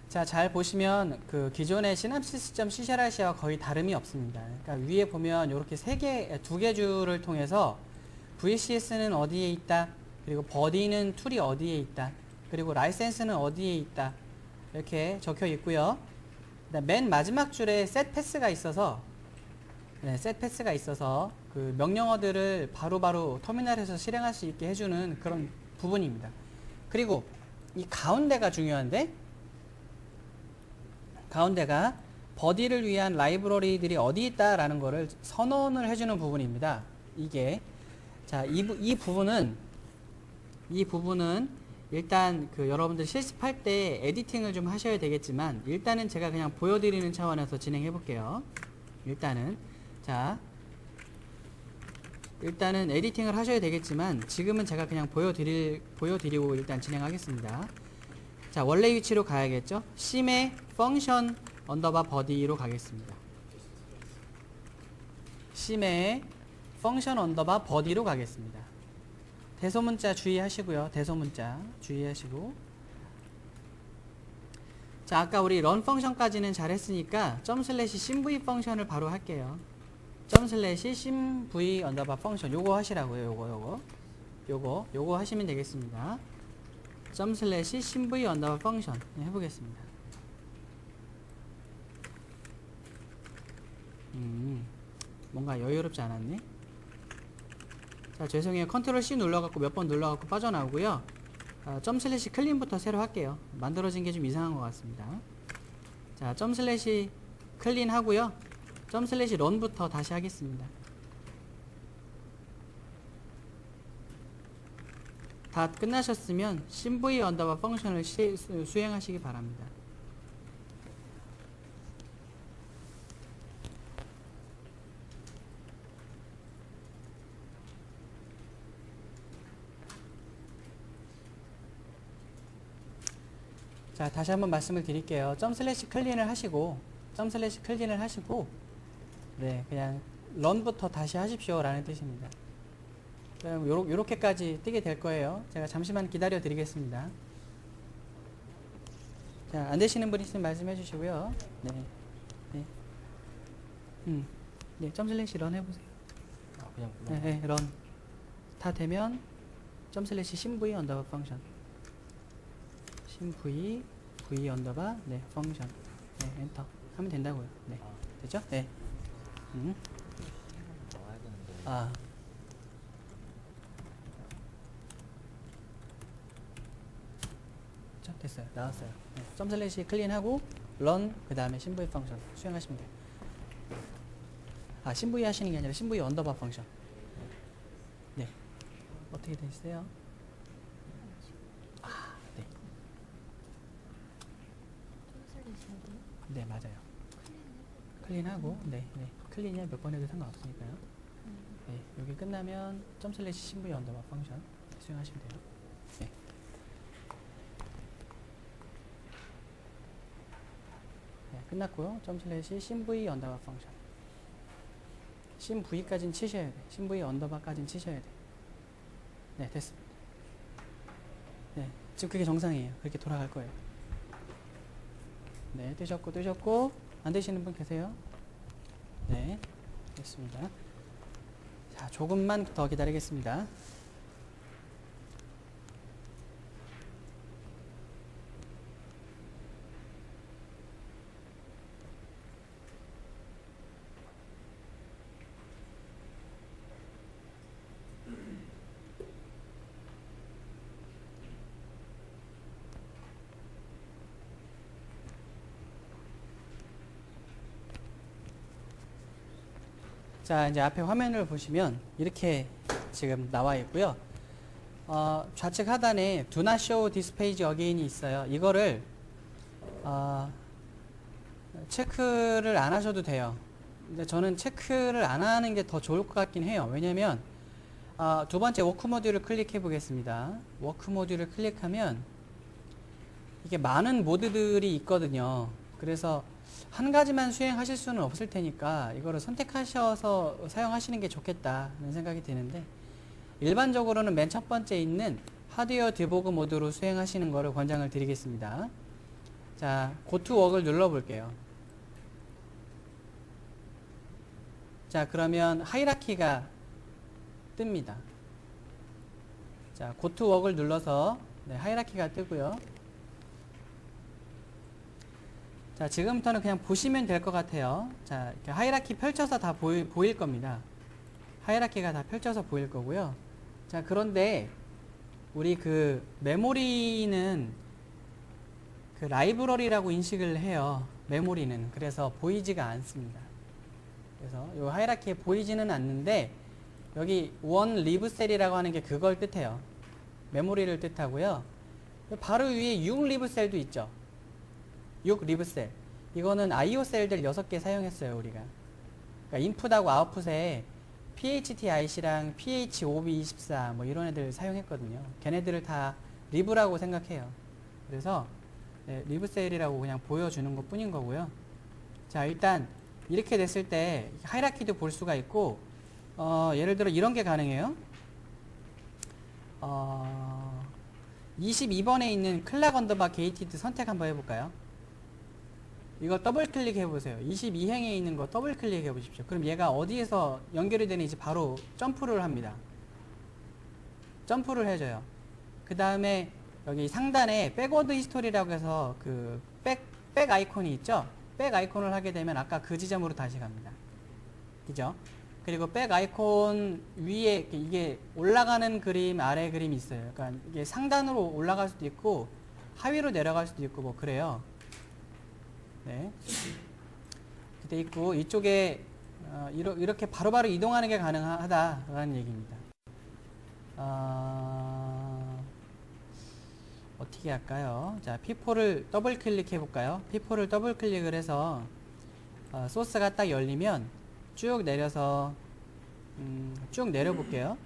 자, 잘 보시면 그 기존의 synapses.ccrc와 거의 다름이 없습니다. 그러니까 위에 보면 이렇게 두 개 줄을 통해서 VCS는 어디에 있다, 그리고 body는 툴이 어디에 있다, 그리고 라이센스는 어디에 있다 이렇게 적혀 있고요. 맨 마지막 줄에 set pass가 있어서 set pass가 있어서 그 명령어들을 바로바로 터미널에서 실행할 수 있게 해주는 그런 부분입니다. 그리고 이 가운데가 중요한데, 가운데가 버디를 위한 라이브러리들이 어디 있다라는 거를 선언을 해주는 부분입니다. 이게 자, 이 부분은 일단 그 여러분들 실습할 때 에디팅을 좀 하셔야 되겠지만 일단은 제가 그냥 보여드리는 차원에서 진행해 볼게요. 일단은 에디팅을 하셔야 되겠지만 지금은 제가 그냥 보여드리고 일단 진행하겠습니다. 자, 원래 위치로 가야겠죠? 심의 function 언더바 body로 가겠습니다. 심의 function 언더바 body로 가겠습니다. 대소문자 주의하시고요. 대소문자 주의하시고. 자, 아까 우리 run 펑션까지는 잘했으니까 ./simv 펑션을 바로 할게요. ./simv 언더바 펑션 요거 하시라고요. 요거 하시면 되겠습니다. ./simv 언더바 펑션 해보겠습니다. 뭔가 여유롭지 않았네. 자, 죄송해요. 컨트롤 C 눌러갖고 몇 번 눌러갖고 빠져나오고요. ./클린부터 새로 할게요. 만들어진 게 좀 이상한 것 같습니다. 자, ./클린 하고요. ./run부터 다시 하겠습니다. 다 끝나셨으면 simv 언더바 펑션을 수행하시기 바랍니다. 자, 다시 한번 말씀을 드릴게요. ./클린을 하시고 네, 그냥 run부터 다시 하십시오 라는 뜻입니다. 그럼 요렇게까지 뜨게 될 거예요. 제가 잠시만 기다려 드리겠습니다. 자, 안 되시는 분 있으면 말씀해 주시고요. 네. ./run 해보세요. 그냥 네, run 다 되면 ./simv 언더바 펑션 simv 언더바 펑션 엔터 하면 된다고요. 네, 됐죠? 네. 나와야 되는데. 됐어요. 나왔어요. 네. ./클린하고 run 그 다음에 simv 펑션 수행하시면 돼요. simv 하시는 게 아니라 simv 언더바 펑션. 네. 어떻게 되세요? 네. 네, 맞아요. 클린하고 클린이야 몇 번 해도 상관없으니까요. 네, 여기 끝나면 ./simv 언더바 펑션 수행하시면 돼요. 네. 네, 끝났고요. ./simv 언더바 펑션. simv까지는 치셔야 돼. simv 언더바까지는 치셔야 돼. 네, 됐습니다. 네, 지금 그게 정상이에요. 그렇게 돌아갈 거예요. 네, 뜨셨고 안 되시는 분 계세요? 네, 됐습니다. 자, 조금만 더 기다리겠습니다. 자, 이제 앞에 화면을 보시면 이렇게 지금 나와 있고요. 좌측 하단에 Do not show this page again이 있어요. 이거를 체크를 안 하셔도 돼요. 근데 저는 체크를 안 하는 게 더 좋을 것 같긴 해요. 왜냐면 두 번째 워크 모듈을 클릭해 보겠습니다. 워크 모듈을 클릭하면 이게 많은 모드들이 있거든요. 그래서 한 가지만 수행하실 수는 없을 테니까 이거를 선택하셔서 사용하시는 게 좋겠다는 생각이 드는데, 일반적으로는 맨 첫 번째 있는 하드웨어 디버그 모드로 수행하시는 거를 권장을 드리겠습니다. 자, Go to Work을 눌러 볼게요. 자, 그러면 하이라키가 뜹니다. 자, Go to Work을 눌러서 하이라키가 뜨고요. 자, 지금부터는 그냥 보시면 될 것 같아요. 자, 이렇게 하이라키 펼쳐서 다 보일 겁니다. 하이라키가 다 펼쳐서 보일 거고요. 자, 그런데 우리 그 메모리는 그 라이브러리라고 인식을 해요. 메모리는. 그래서 보이지가 않습니다. 그래서 이 하이라키에 보이지는 않는데, 여기 원 리브 셀이라고 하는 게 그걸 뜻해요. 메모리를 뜻하고요. 바로 위에 6 리브 셀도 있죠. 6 리브 셀. 이거는 IO 셀들 6개 사용했어요, 우리가. 그러니까 인풋하고 아웃풋에 PHT-IC랑 PH-OB24 뭐 이런 애들 사용했거든요. 걔네들을 다 리브라고 생각해요. 그래서 리브 셀이라고 그냥 보여주는 것 뿐인 거고요. 자, 일단 이렇게 됐을 때 하이라키도 볼 수가 있고, 예를 들어 이런 게 가능해요. 22번에 있는 클락 언더바 게이티드 선택 한번 해볼까요? 이거 더블 클릭해 보세요. 22행에 있는 거 더블 클릭해 보십시오. 그럼 얘가 어디에서 연결이 되는지 바로 점프를 합니다. 점프를 해줘요. 그 다음에 여기 상단에 백워드 히스토리라고 해서 그 백 아이콘이 있죠? 백 아이콘을 하게 되면 아까 그 지점으로 다시 갑니다. 그죠? 그리고 백 아이콘 위에 이게 올라가는 그림, 아래 그림이 있어요. 그러니까 이게 상단으로 올라갈 수도 있고 하위로 내려갈 수도 있고 뭐 그래요. 네. 그때 있고 이쪽에 이렇게 바로바로 이동하는 게 가능하다라는 얘기입니다. 어떻게 할까요? 자, P4를 더블 클릭해 볼까요? P4를 더블 클릭을 해서 소스가 딱 열리면 쭉 내려서 쭉 내려 볼게요.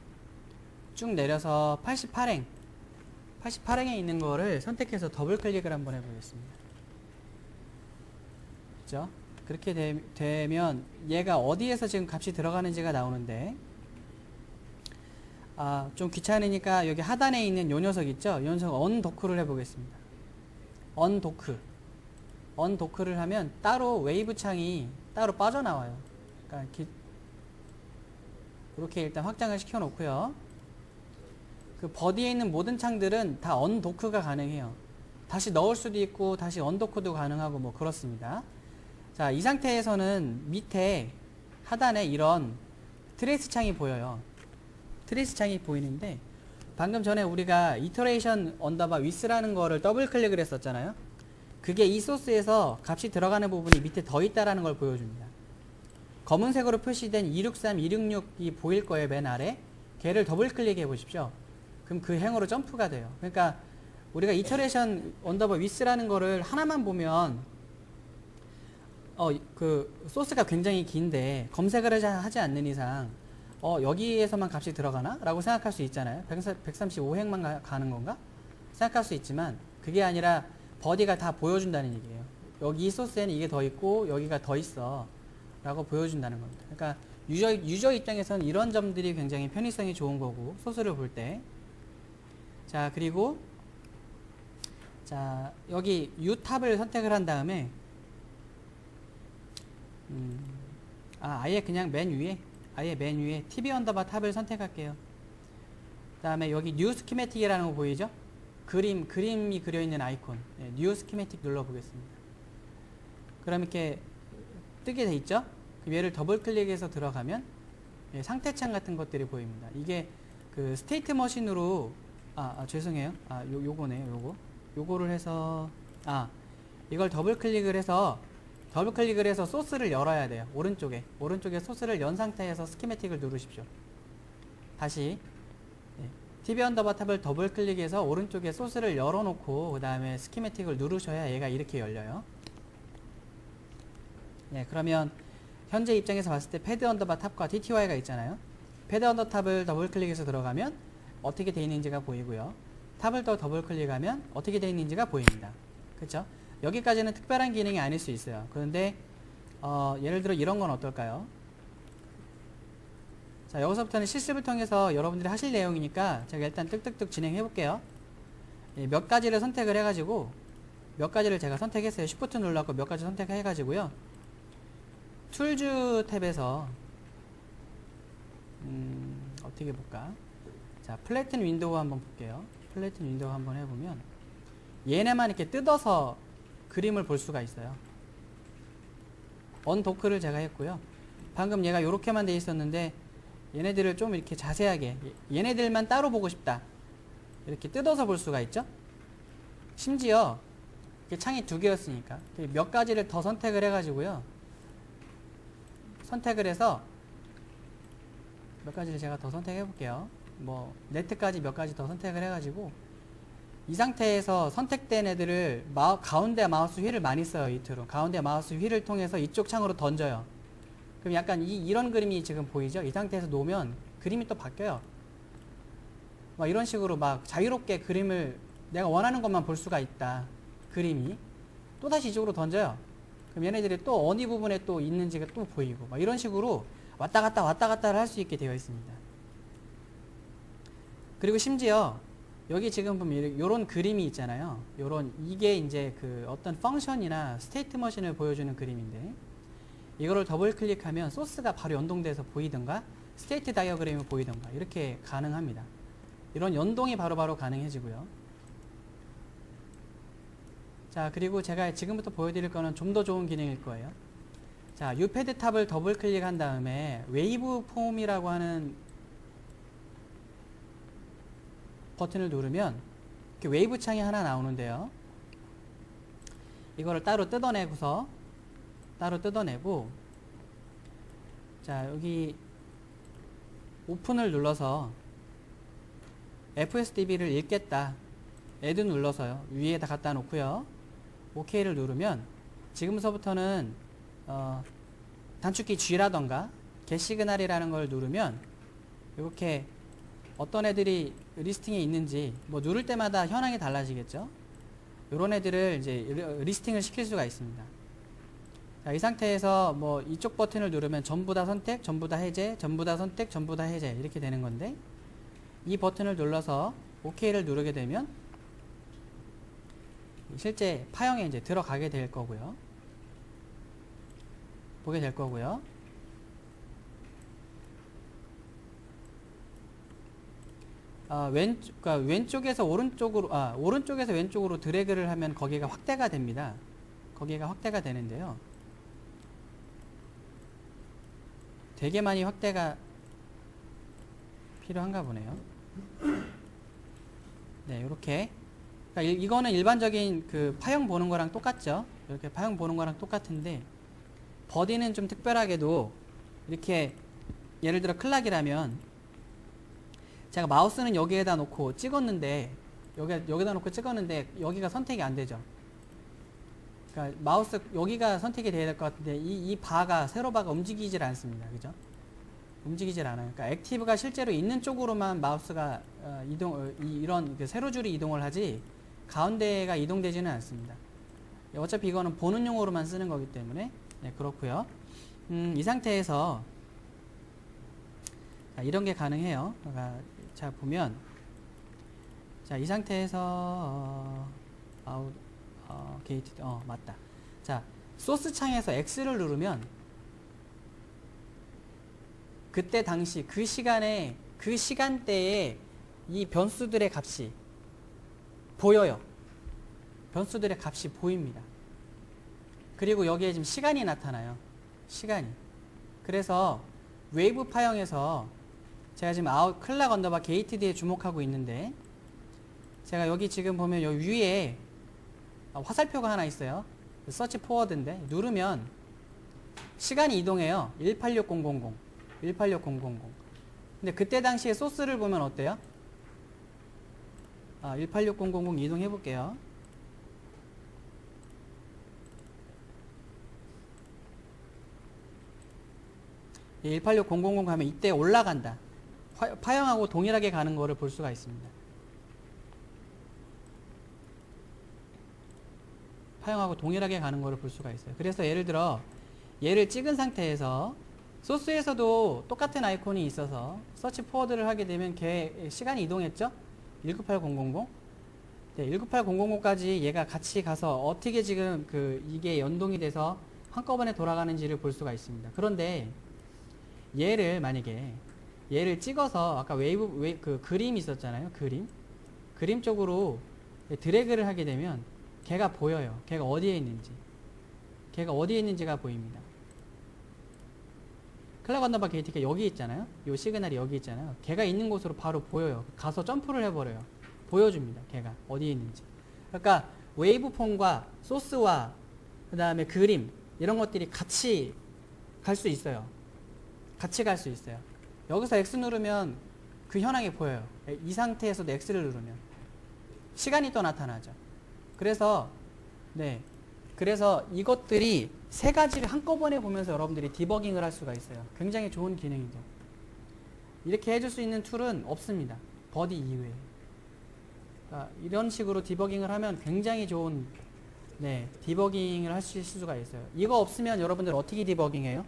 쭉 내려서 88행에 있는 거를 선택해서 더블 클릭을 한번 해보겠습니다. 그죠? 그렇게 되면 얘가 어디에서 지금 값이 들어가는지가 나오는데, 좀 귀찮으니까 여기 하단에 있는 요 녀석 있죠? 이 녀석 언도크를 해보겠습니다. 언도크를 하면 따로 웨이브 창이 따로 빠져나와요. 그러니까 이렇게 일단 확장을 시켜 놓고요. 그 버디에 있는 모든 창들은 다 언도크가 가능해요. 다시 넣을 수도 있고 다시 언도크도 가능하고 뭐 그렇습니다. 자, 이 상태에서는 밑에 하단에 이런 트레이스 창이 보여요. 트레이스 창이 보이는데, 방금 전에 우리가 이터레이션 언더바 위스라는 거를 더블 클릭을 했었잖아요. 그게 이 소스에서 값이 들어가는 부분이 밑에 더 있다라는 걸 보여줍니다. 검은색으로 표시된 263, 266이 보일 거예요, 맨 아래. 걔를 더블 클릭해 보십시오. 그럼 그 행으로 점프가 돼요. 그러니까 우리가 이터레이션 언더바 위스라는 거를 하나만 보면 그 소스가 굉장히 긴데 검색을 하지 않는 이상 여기에서만 값이 들어가나? 라고 생각할 수 있잖아요. 135행만 가는 건가? 생각할 수 있지만 그게 아니라 버디가 다 보여준다는 얘기예요. 여기 이 소스에는 이게 더 있고 여기가 더 있어 라고 보여준다는 겁니다. 그러니까 유저 입장에서는 이런 점들이 굉장히 편의성이 좋은 거고, 소스를 볼 때. 자, 그리고 자, 여기 U 탑을 선택을 한 다음에 아예 그냥 맨 위에 TV 언더바 탑을 선택할게요. 그 다음에 여기 뉴 스키매틱이라는 거 보이죠? 그림이 그려있는 아이콘. 뉴 스키매틱 눌러보겠습니다. 그럼 이렇게 뜨게 돼 있죠? 얘를 더블 클릭해서 들어가면 상태창 같은 것들이 보입니다. 이게 그 스테이트 머신으로 죄송해요. 요거네요. 요거를 해서 이걸 더블 클릭을 해서 더블 클릭을 해서 소스를 열어야 돼요. 오른쪽에 소스를 연 상태에서 스키매틱을 누르십시오. 다시 TV 언더바 탑을 더블 클릭해서 오른쪽에 소스를 열어놓고 그 다음에 스키매틱을 누르셔야 얘가 이렇게 열려요. 그러면 현재 입장에서 봤을 때 패드 언더바 탑과 TTY가 있잖아요. 패드 언더 탑을 더블 클릭해서 들어가면 어떻게 되어 있는지가 보이고요. 탑을 더 더블 클릭하면 어떻게 되어 있는지가 보입니다. 그렇죠? 여기까지는 특별한 기능이 아닐 수 있어요. 그런데 예를 들어 이런 건 어떨까요? 자, 여기서부터는 실습을 통해서 여러분들이 하실 내용이니까 제가 일단 뚝뚝뚝 진행해 볼게요. 몇 가지를 선택을 해가지고 몇 가지를 제가 선택했어요. Shift 눌렀고 몇 가지 선택해가지고요. 툴즈 탭에서 어떻게 볼까? 자, 플래튼 윈도우 한번 볼게요. 플래튼 윈도우 한번 해보면 얘네만 이렇게 뜯어서 그림을 볼 수가 있어요. 언도크를 제가 했고요. 방금 얘가 이렇게만 돼 있었는데 얘네들을 좀 이렇게 자세하게 얘네들만 따로 보고 싶다. 이렇게 뜯어서 볼 수가 있죠. 심지어 창이 두 개였으니까 몇 가지를 더 선택을 해가지고요. 선택을 해서 몇 가지를 제가 더 선택해 볼게요. 뭐 네트까지 몇 가지 더 선택을 해가지고 이 상태에서 선택된 애들을 가운데 마우스 휠을 많이 써요. 이 툴은 가운데 마우스 휠을 통해서 이쪽 창으로 던져요. 그럼 약간 이런 그림이 지금 보이죠? 이 상태에서 놓으면 그림이 또 바뀌어요. 막 이런 식으로 막 자유롭게 그림을 내가 원하는 것만 볼 수가 있다. 그림이 또다시 이쪽으로 던져요. 그럼 얘네들이 또 어디 부분에 또 있는지가 또 보이고 막 이런 식으로 왔다 갔다를 할 수 있게 되어 있습니다. 그리고 심지어 여기 지금 보면 요런 그림이 있잖아요. 이게 이제 그 어떤 펑션이나 스테이트 머신을 보여주는 그림인데 이거를 더블 클릭하면 소스가 바로 연동돼서 보이든가 스테이트 다이어그램이 보이든가 이렇게 가능합니다. 이런 연동이 바로바로 가능해지고요. 자, 그리고 제가 지금부터 보여드릴 거는 좀 더 좋은 기능일 거예요. 자, 이 패드 탑을 더블 클릭한 다음에 웨이브 폼이라고 하는 버튼을 누르면 이렇게 웨이브 창이 하나 나오는데요. 이거를 따로 뜯어내고 자, 여기 오픈을 눌러서 FSDB를 읽겠다. add 눌러서요. 위에다 갖다 놓고요. OK를 누르면 지금서부터는 단축키 G라던가 getSignal이라는 걸 누르면 이렇게 어떤 애들이 리스팅에 있는지 뭐 누를 때마다 현황이 달라지겠죠. 이런 애들을 이제 리스팅을 시킬 수가 있습니다. 자, 이 상태에서 뭐 이쪽 버튼을 누르면 전부 다 선택, 전부 다 해제, 전부 다 선택, 전부 다 해제 이렇게 되는 건데 이 버튼을 눌러서 OK를 누르게 되면 실제 파형에 이제 들어가게 될 거고요. 보게 될 거고요. 그러니까 왼쪽에서 오른쪽으로, 오른쪽에서 왼쪽으로 드래그를 하면 거기가 확대가 됩니다. 거기가 확대가 되는데요. 되게 많이 확대가 필요한가 보네요. 네, 이렇게. 그러니까 이거는 일반적인 그 파형 보는 거랑 똑같죠. 이렇게 파형 보는 거랑 똑같은데 버디는 좀 특별하게도 이렇게 예를 들어 클락이라면 제가 마우스는 여기에다 놓고 찍었는데 여기다 놓고 찍었는데 여기가 선택이 안 되죠. 그러니까 마우스 여기가 선택이 돼야 될 것 같은데 이 바가 세로 바가 움직이질 않습니다. 그죠? 움직이질 않아요. 그러니까 액티브가 실제로 있는 쪽으로만 마우스가 이런 세로줄이 이동을 하지 가운데가 이동되지는 않습니다. 어차피 이거는 보는 용어로만 쓰는 거기 때문에 네, 그렇고요. 이 상태에서 이런 게 가능해요. 그러니까 자 보면 자 이 상태에서 게이트 맞다. 자 소스 창에서 X를 누르면 그때 당시 그 시간에 그 시간대에 이 변수들의 값이 보여요. 변수들의 값이 보입니다. 그리고 여기에 지금 시간이 나타나요. 시간이. 그래서 웨이브 파형에서 제가 지금 클락 언더바 게이트드에 주목하고 있는데 제가 여기 지금 보면 여기 위에 화살표가 하나 있어요. 서치 포워드인데 누르면 시간이 이동해요. 186000 186,000. 근데 그때 당시에 소스를 보면 어때요? 186,000 이동해 볼게요. 이 186,000 가면 이때 올라간다. 파형하고 동일하게 가는 거를 볼 수가 있습니다. 파형하고 동일하게 가는 거를 볼 수가 있어요. 그래서 예를 들어 얘를 찍은 상태에서 소스에서도 똑같은 아이콘이 있어서 서치 포워드를 하게 되면 걔 시간이 이동했죠? 198000. 네, 198000까지 얘가 같이 가서 어떻게 지금 이게 연동이 돼서 한꺼번에 돌아가는지를 볼 수가 있습니다. 그런데 얘를 만약에 얘를 찍어서 아까 그 그림 있었잖아요. 그림 쪽으로 드래그를 하게 되면 걔가 보여요. 걔가 어디에 있는지가 보입니다. 클락 언더바 게이트가 여기 있잖아요. 요 시그널이 여기 있잖아요. 걔가 있는 곳으로 바로 보여요. 가서 점프를 해버려요. 보여줍니다. 걔가 어디에 있는지. 그러니까 웨이브폼과 소스와 그 다음에 그림 이런 것들이 같이 갈 수 있어요. 여기서 X 누르면 그 현황이 보여요. 이 상태에서도 X를 누르면 시간이 또 나타나죠. 그래서 이것들이 세 가지를 한꺼번에 보면서 여러분들이 디버깅을 할 수가 있어요. 굉장히 좋은 기능이죠. 이렇게 해줄 수 있는 툴은 없습니다. 버디 이외에. 그러니까 이런 식으로 디버깅을 하면 굉장히 좋은 디버깅을 하실 수가 있어요. 이거 없으면 여러분들 어떻게 디버깅해요?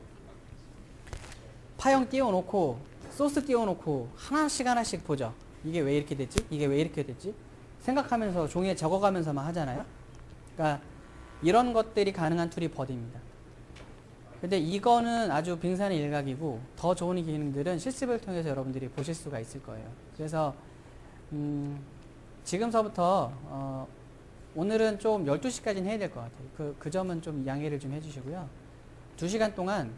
파형 띄워놓고 소스 띄워놓고 하나씩 보죠. 이게 왜 이렇게 됐지? 이게 왜 이렇게 됐지? 생각하면서 종이에 적어가면서만 하잖아요. 그러니까 이런 것들이 가능한 툴이 버디입니다. 근데 이거는 아주 빙산의 일각이고 더 좋은 기능들은 실습을 통해서 여러분들이 보실 수가 있을 거예요. 그래서 지금서부터 오늘은 좀 12시까지는 해야 될 것 같아요. 그 점은 좀 양해를 좀 해주시고요. 2시간 동안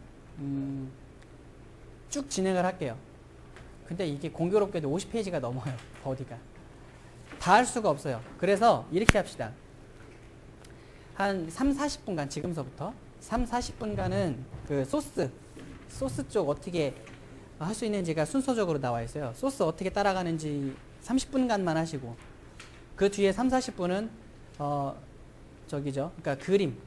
쭉 진행을 할게요. 근데 이게 공교롭게도 50페이지가 넘어요. 버디가. 다 할 수가 없어요. 그래서 이렇게 합시다. 한 3-40분간 지금서부터 3-40분간은 그 소스 쪽 어떻게 할 수 있는지가 순서적으로 나와 있어요. 소스 어떻게 따라가는지 30분간만 하시고 그 뒤에 3-40분은 그러니까 그림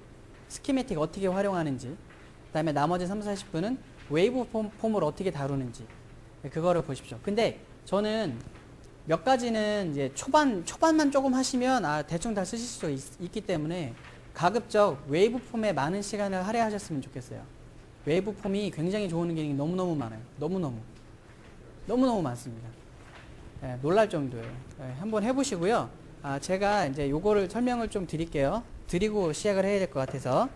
스키매틱 어떻게 활용하는지 그 다음에 나머지 3-40분은 웨이브 폼을 어떻게 다루는지 그거를 보십시오. 근데 저는 몇 가지는 이제 초반만 조금 하시면 대충 다 쓰실 수 있기 때문에 가급적 웨이브 폼에 많은 시간을 할애하셨으면 좋겠어요. 웨이브 폼이 굉장히 좋은 기능이 너무너무 많아요. 너무너무 많습니다. 놀랄 정도예요. 한번 해보시고요. 제가 이제 요거를 설명을 좀 드리고 시작을 해야 될 것 같아서.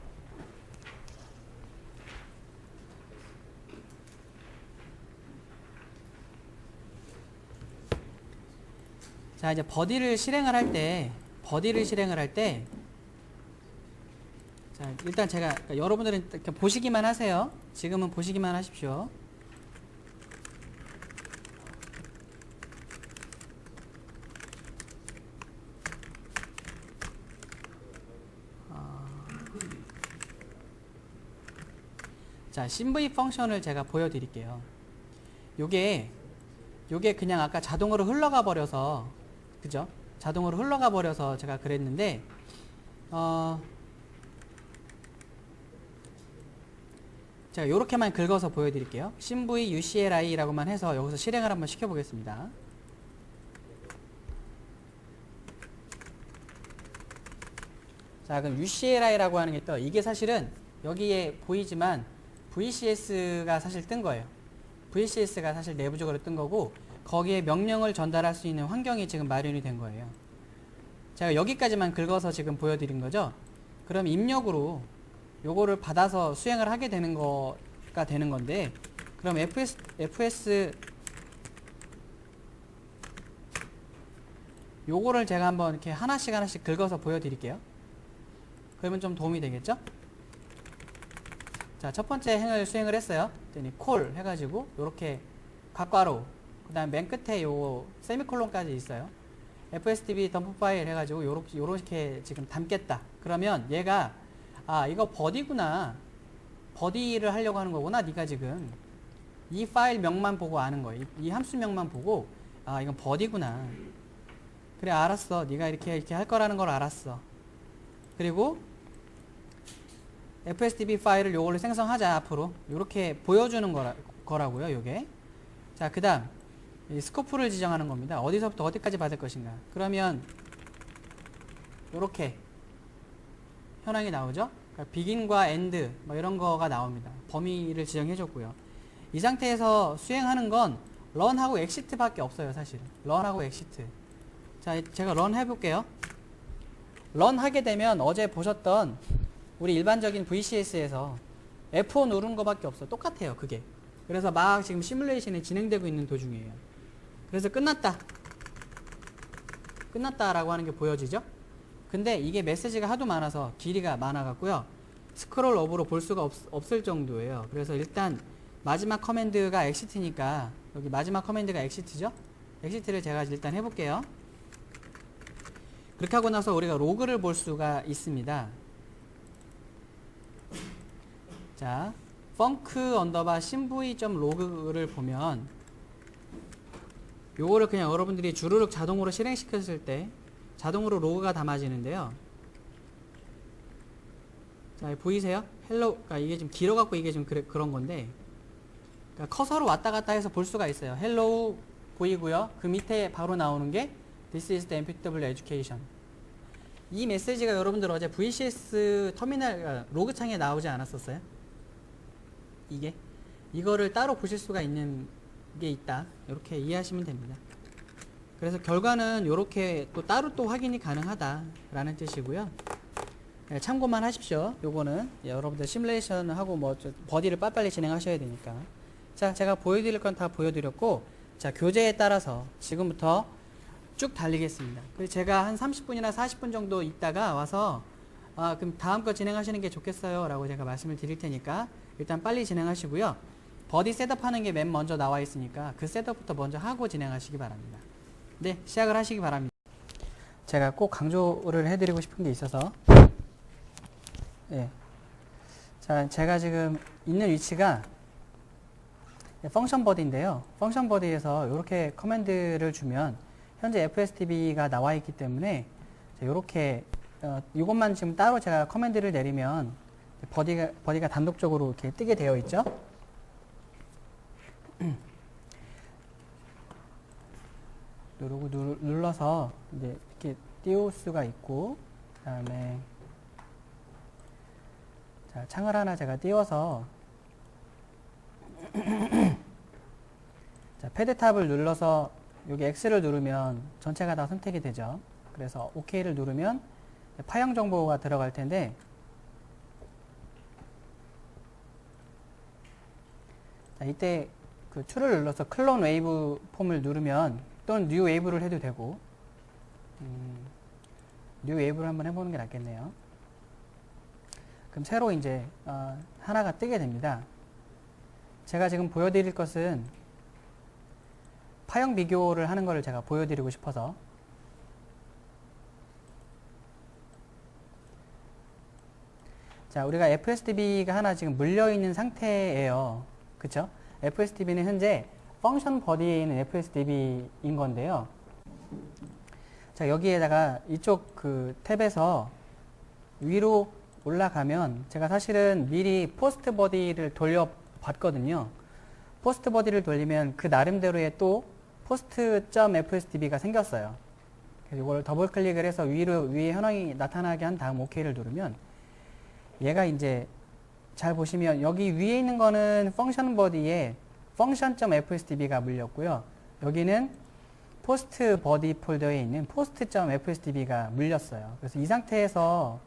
자, 이제 버디를 실행을 할 때, 자, 일단 그러니까 여러분들은 이렇게 보시기만 하세요. 지금은 보시기만 하십시오. 자, 심V 펑션을 제가 보여드릴게요. 요게 그냥 아까 자동으로 흘러가 버려서, 그죠? 자동으로 흘러가 버려서 제가 그랬는데, 제가 요렇게만 긁어서 보여드릴게요. 심V UCLI라고만 해서 여기서 실행을 한번 시켜보겠습니다. 자, 그럼 UCLI라고 하는 게 이게 사실은 여기에 보이지만 VCS가 사실 뜬 거예요. VCS가 사실 내부적으로 뜬 거고 거기에 명령을 전달할 수 있는 환경이 지금 마련이 된 거예요. 제가 여기까지만 긁어서 지금 보여드린 거죠. 그럼 입력으로 요거를 받아서 수행을 하게 되는 거가 되는 건데, 그럼 FS 요거를 제가 한번 이렇게 하나씩 긁어서 보여드릴게요. 그러면 좀 도움이 되겠죠? 자, 첫 번째 행을 수행을 했어요. 그랬더니 콜 해가지고 요렇게 괄괄호, 그 다음 맨 끝에 요 세미콜론까지 있어요. FSDB 덤프 파일 해가지고 요렇게 지금 담겠다. 그러면 얘가 아, 이거 버디구나. 버디를 하려고 하는 거구나. 네가 지금 이 파일 명만 보고 아는 거야. 이 함수명만 보고 아, 이건 버디구나. 그래, 알았어. 네가 이렇게 할 거라는 걸 알았어. 그리고 FSDB 파일을 요걸로 생성하자. 앞으로 이렇게 보여주는 거라고요. 요게. 자, 그 다음 이 스코프를 지정하는 겁니다. 어디서부터 어디까지 받을 것인가. 그러면 요렇게 현황이 나오죠. 그러니까 begin과 end 뭐 이런 거가 나옵니다. 범위를 지정해 줬고요. 이 상태에서 수행하는 건 run하고 exit 밖에 없어요. 사실은 run하고 exit. 자, 제가 run 해볼게요. run 하게 되면 어제 보셨던 우리 일반적인 VCS에서 F5 누른 거밖에 없어. 똑같아요. 그게. 그래서 막 지금 시뮬레이션이 진행되고 있는 도중이에요. 그래서 끝났다라고 하는 게 보여지죠. 근데 이게 메시지가 하도 많아서 길이가 많아갖고요. 스크롤 업으로 볼 수가 없을 정도예요. 그래서 일단 마지막 커맨드가 exit니까 여기 마지막 커맨드가 exit죠. exit를 제가 일단 해볼게요. 그렇게 하고 나서 우리가 로그를 볼 수가 있습니다. 자, func_synv.log를 보면 요거를 그냥 여러분들이 주르륵 자동으로 실행시켰을 때 자동으로 로그가 담아지는데요. 자, 보이세요? 헬로, 그러니까 이게 좀 길어갖고 이게 좀 그런 건데, 그러니까 커서로 왔다 갔다 해서 볼 수가 있어요. 헬로우 보이고요. 그 밑에 바로 나오는 게 This is the MPW education. 이 메시지가 여러분들 어제 VCS 터미널 로그 창에 나오지 않았었어요? 이거를 따로 보실 수가 있는 게 있다. 이렇게 이해하시면 됩니다. 그래서 결과는 이렇게 또 따로 또 확인이 가능하다라는 뜻이고요. 네, 참고만 하십시오. 요거는 여러분들 시뮬레이션 하고 뭐 버디를 빨리빨리 진행하셔야 되니까. 자, 제가 보여드릴 건 다 보여드렸고, 자, 교재에 따라서 지금부터 쭉 달리겠습니다. 그래서 제가 한 30분이나 40분 정도 있다가 와서 그럼 다음 거 진행하시는 게 좋겠어요 라고 제가 말씀을 드릴 테니까 일단 빨리 진행하시고요. 버디 셋업하는 게 맨 먼저 나와 있으니까 그 셋업부터 먼저 하고 진행하시기 바랍니다. 네, 시작을 하시기 바랍니다. 제가 꼭 강조를 해드리고 싶은 게 있어서, 예. 자, 제가 지금 있는 위치가 펑션 버디인데요. 펑션 버디에서 이렇게 커맨드를 주면 현재 FSDB가 나와 있기 때문에 이렇게 이것만 지금 따로 제가 커맨드를 내리면 버디가 단독적으로 이렇게 뜨게 되어 있죠. 누르고 눌러서 이제 이렇게 띄울 수가 있고, 그다음에 자, 창을 하나 제가 띄워서 자, 패드 탑을 눌러서 여기 X를 누르면 전체가 다 선택이 되죠. 그래서 OK를 누르면 파형 정보가 들어갈 텐데, 자, 이때 그 툴을 눌러서 클론 웨이브 폼을 누르면 또는 뉴 웨이브를 해도 되고, 뉴 웨이브를 한번 해보는 게 낫겠네요. 그럼 새로 이제 하나가 뜨게 됩니다. 제가 지금 보여드릴 것은 파형 비교를 하는 것을 제가 보여드리고 싶어서, 자, 우리가 FSDB가 하나 지금 물려있는 상태예요. 그쵸? FSDB는 현재 펑션 버디에 있는 FSDB인 건데요. 자, 여기에다가 이쪽 그 탭에서 위로 올라가면 제가 사실은 미리 포스트 버디를 돌려봤거든요. 포스트 버디를 돌리면 그 나름대로의 또 post.fsdb가 생겼어요. 그래서 이걸 더블 클릭을 해서 위에 현황이 나타나게 한 다음 OK를 누르면 얘가 이제 잘 보시면 여기 위에 있는 거는 펑션 버디에 function.fsdb가 물렸고요. 여기는 post body 폴더에 있는 post.fsdb가 물렸어요. 그래서 이 상태에서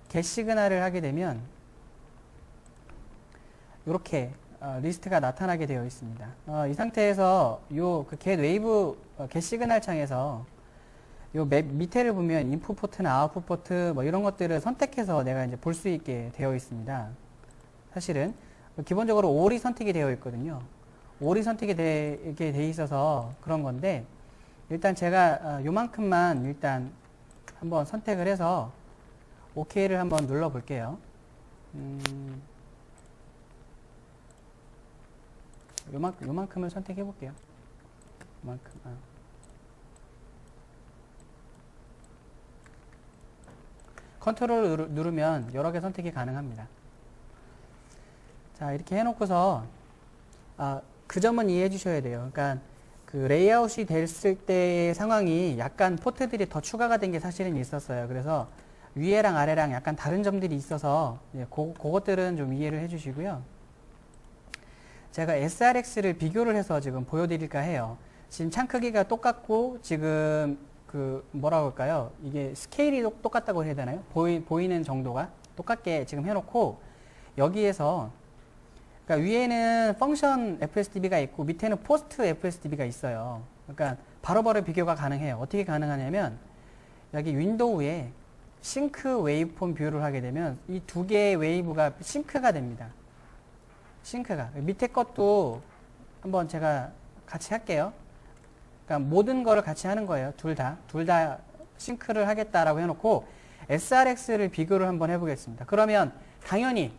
get 시그널을 하게 되면 이렇게 리스트가 나타나게 되어 있습니다. 이 상태에서 요 그 get wave get 시그널 창에서 요 밑에를 보면 인풋 포트나 아웃풋 포트 뭐 이런 것들을 선택해서 내가 이제 볼 수 있게 되어 있습니다. 사실은 기본적으로 all이 선택이 되어 있거든요. all이 선택이 되게 돼 있어서 그런 건데, 일단 제가 요만큼만 일단 한번 선택을 해서 OK를 한번 눌러 볼게요. 요만큼을 선택해 볼게요. 요만큼. 컨트롤 누르면 여러 개 선택이 가능합니다. 자, 이렇게 해놓고서 그 점은 이해해 주셔야 돼요. 그러니까 그 레이아웃이 됐을 때의 상황이 약간 포트들이 더 추가가 된 게 사실은 있었어요. 그래서 위에랑 아래랑 약간 다른 점들이 있어서 그것들은 좀 이해를 해 주시고요. 제가 SRX를 비교를 해서 지금 보여드릴까 해요. 지금 창 크기가 똑같고 지금 그 뭐라고 할까요? 이게 스케일이 똑같다고 해야 되나요? 보이는 정도가 똑같게 지금 해놓고 여기에서 그러니까 위에는 펑션 FSDB가 있고 밑에는 포스트 FSDB가 있어요. 그러니까 바로바로 비교가 가능해요. 어떻게 가능하냐면 여기 윈도우에 싱크 웨이브폼 뷰를 하게 되면 이 두 개의 웨이브가 싱크가 됩니다. 싱크가. 밑에 것도 한번 제가 같이 할게요. 그러니까 모든 거를 같이 하는 거예요. 둘 다 싱크를 하겠다라고 해놓고 SRX를 비교를 한번 해보겠습니다. 그러면 당연히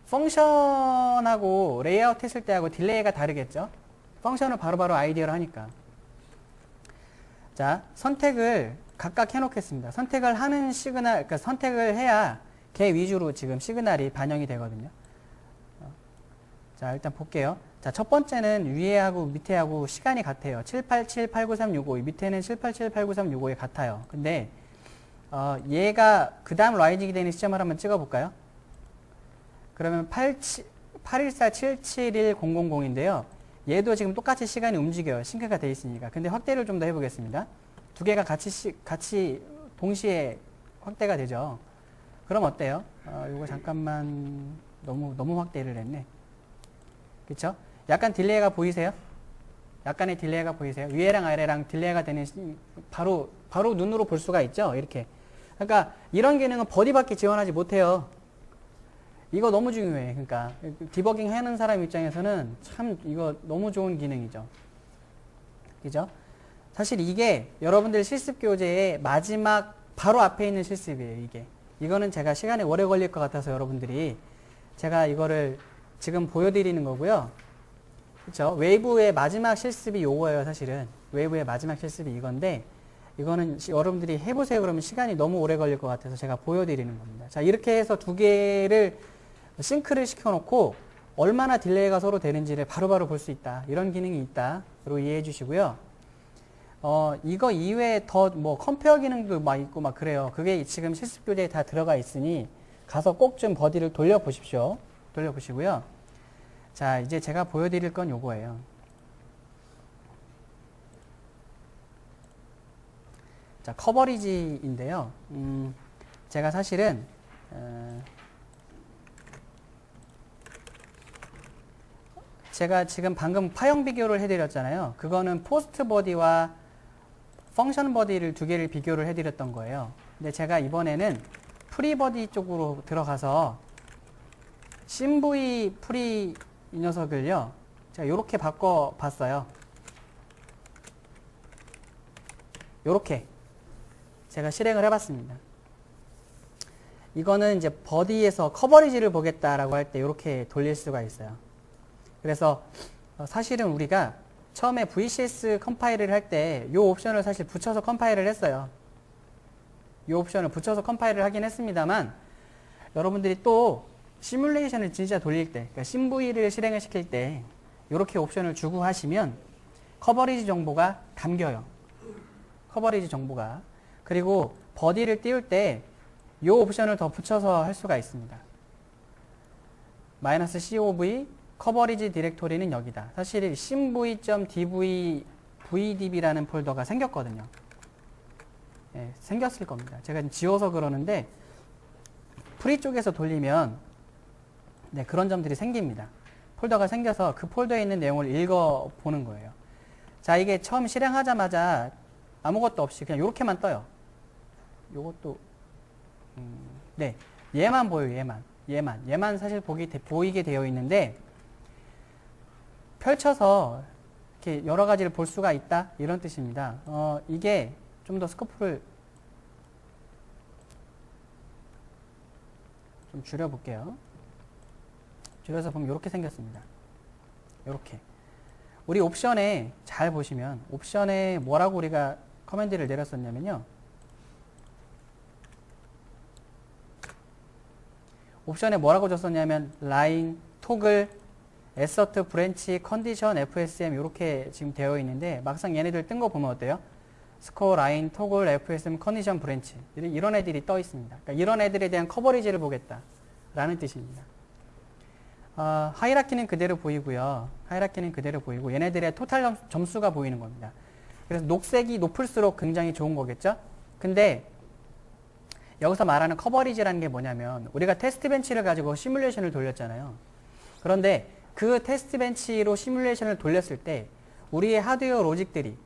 펑션하고 레이아웃 했을 때하고 딜레이가 다르겠죠? 펑션을 바로바로 아이디어로 하니까. 자, 선택을 각각 해놓겠습니다. 선택을 하는 시그널, 그러니까 선택을 해야 걔 위주로 지금 시그널이 반영이 되거든요. 자, 일단 볼게요. 자, 첫 번째는 위에하고 밑에하고 시간이 같아요. 787, 89365. 밑에는 787, 89365에 같아요. 근데, 얘가 그 다음 라이징이 되는 시점을 한번 찍어볼까요? 그러면 814, 771, 000인데요. 얘도 지금 똑같이 시간이 움직여요. 싱크가 돼 있으니까. 근데 확대를 좀 더 해보겠습니다. 두 개가 같이 동시에 확대가 되죠. 그럼 어때요? 이거 잠깐만 너무 확대를 했네. 그쵸? 약간 딜레이가 보이세요? 약간의 딜레이가 보이세요? 위에랑 아래랑 딜레이가 되는 바로 눈으로 볼 수가 있죠? 이렇게. 그러니까 이런 기능은 버디밖에 지원하지 못해요. 이거 너무 중요해. 그러니까 디버깅 하는 사람 입장에서는 참 이거 너무 좋은 기능이죠. 그죠? 사실 이게 여러분들 실습 교재의 마지막 바로 앞에 있는 실습이에요. 이거는 제가 시간이 오래 걸릴 것 같아서 여러분들이 제가 이거를 지금 보여드리는 거고요. 그쵸? 웨이브의 마지막 실습이 요거예요. 사실은 웨이브의 마지막 실습이 이건데 이거는 여러분들이 해보세요. 그러면 시간이 너무 오래 걸릴 것 같아서 제가 보여드리는 겁니다. 자, 이렇게 해서 두 개를 싱크를 시켜놓고 얼마나 딜레이가 서로 되는지를 바로바로 볼 수 있다. 이런 기능이 있다로 이해해 주시고요. 이거 이외에 더 뭐 컴페어 기능도 막 있고 막 그래요. 그게 지금 실습 교재에 다 들어가 있으니 가서 꼭 좀 버디를 돌려보십시오. 돌려보시고요. 자, 이제 제가 보여드릴 건 요거예요. 자, 커버리지인데요. 제가 사실은 제가 지금 방금 파형 비교를 해드렸잖아요. 그거는 포스트 버디와 펑션 버디를 두 개를 비교를 해드렸던 거예요. 근데 제가 이번에는 프리 버디 쪽으로 들어가서 심브이 프리 이 녀석을요. 제가 요렇게 바꿔봤어요. 요렇게 제가 실행을 해봤습니다. 이거는 이제 버디에서 커버리지를 보겠다라고 할 때 요렇게 돌릴 수가 있어요. 그래서 사실은 우리가 처음에 VCS 컴파일을 할 때 이 옵션을 사실 붙여서 컴파일을 했어요. 이 옵션을 붙여서 컴파일을 하긴 했습니다만 여러분들이 또 시뮬레이션을 진짜 돌릴 때, 그러니까 심V를 실행을 시킬 때 이렇게 옵션을 주고 하시면 커버리지 정보가 담겨요. 커버리지 정보가. 그리고 버디를 띄울 때 이 옵션을 더 붙여서 할 수가 있습니다. -cov 커버리지 디렉토리는 여기다. 사실 simv.db.vdb라는 폴더가 생겼거든요. 예, 생겼을 겁니다. 제가 지워서 그러는데 프리 쪽에서 돌리면 네, 그런 점들이 생깁니다. 폴더가 생겨서 그 폴더에 있는 내용을 읽어보는 거예요. 자, 이게 처음 실행하자마자 아무것도 없이 그냥 이렇게만 떠요. 요것도 네, 얘만 보여요. 얘만 사실 보이게 되어 있는데 펼쳐서 이렇게 여러 가지를 볼 수가 있다 이런 뜻입니다. 이게 좀 더 스코프를 좀 줄여볼게요. 줄여서 보면 이렇게 생겼습니다. 이렇게. 우리 옵션에 잘 보시면 옵션에 뭐라고 우리가 커맨드를 내렸었냐면요. 옵션에 뭐라고 줬었냐면 라인, 토글, 에서트, 브랜치, 컨디션, FSM 이렇게 지금 되어 있는데 막상 얘네들 뜬 거 보면 어때요? 스코어, 라인, 토글, FSM, 컨디션, 브랜치 이런 애들이 떠 있습니다. 그러니까 이런 애들에 대한 커버리지를 보겠다라는 뜻입니다. 하이라키는 그대로 보이고요. 하이라키는 그대로 보이고 얘네들의 토탈 점수가 보이는 겁니다. 그래서 녹색이 높을수록 굉장히 좋은 거겠죠? 근데 여기서 말하는 커버리지라는 게 뭐냐면 우리가 테스트 벤치를 가지고 시뮬레이션을 돌렸잖아요. 그런데 그 테스트 벤치로 시뮬레이션을 돌렸을 때 우리의 하드웨어 로직들이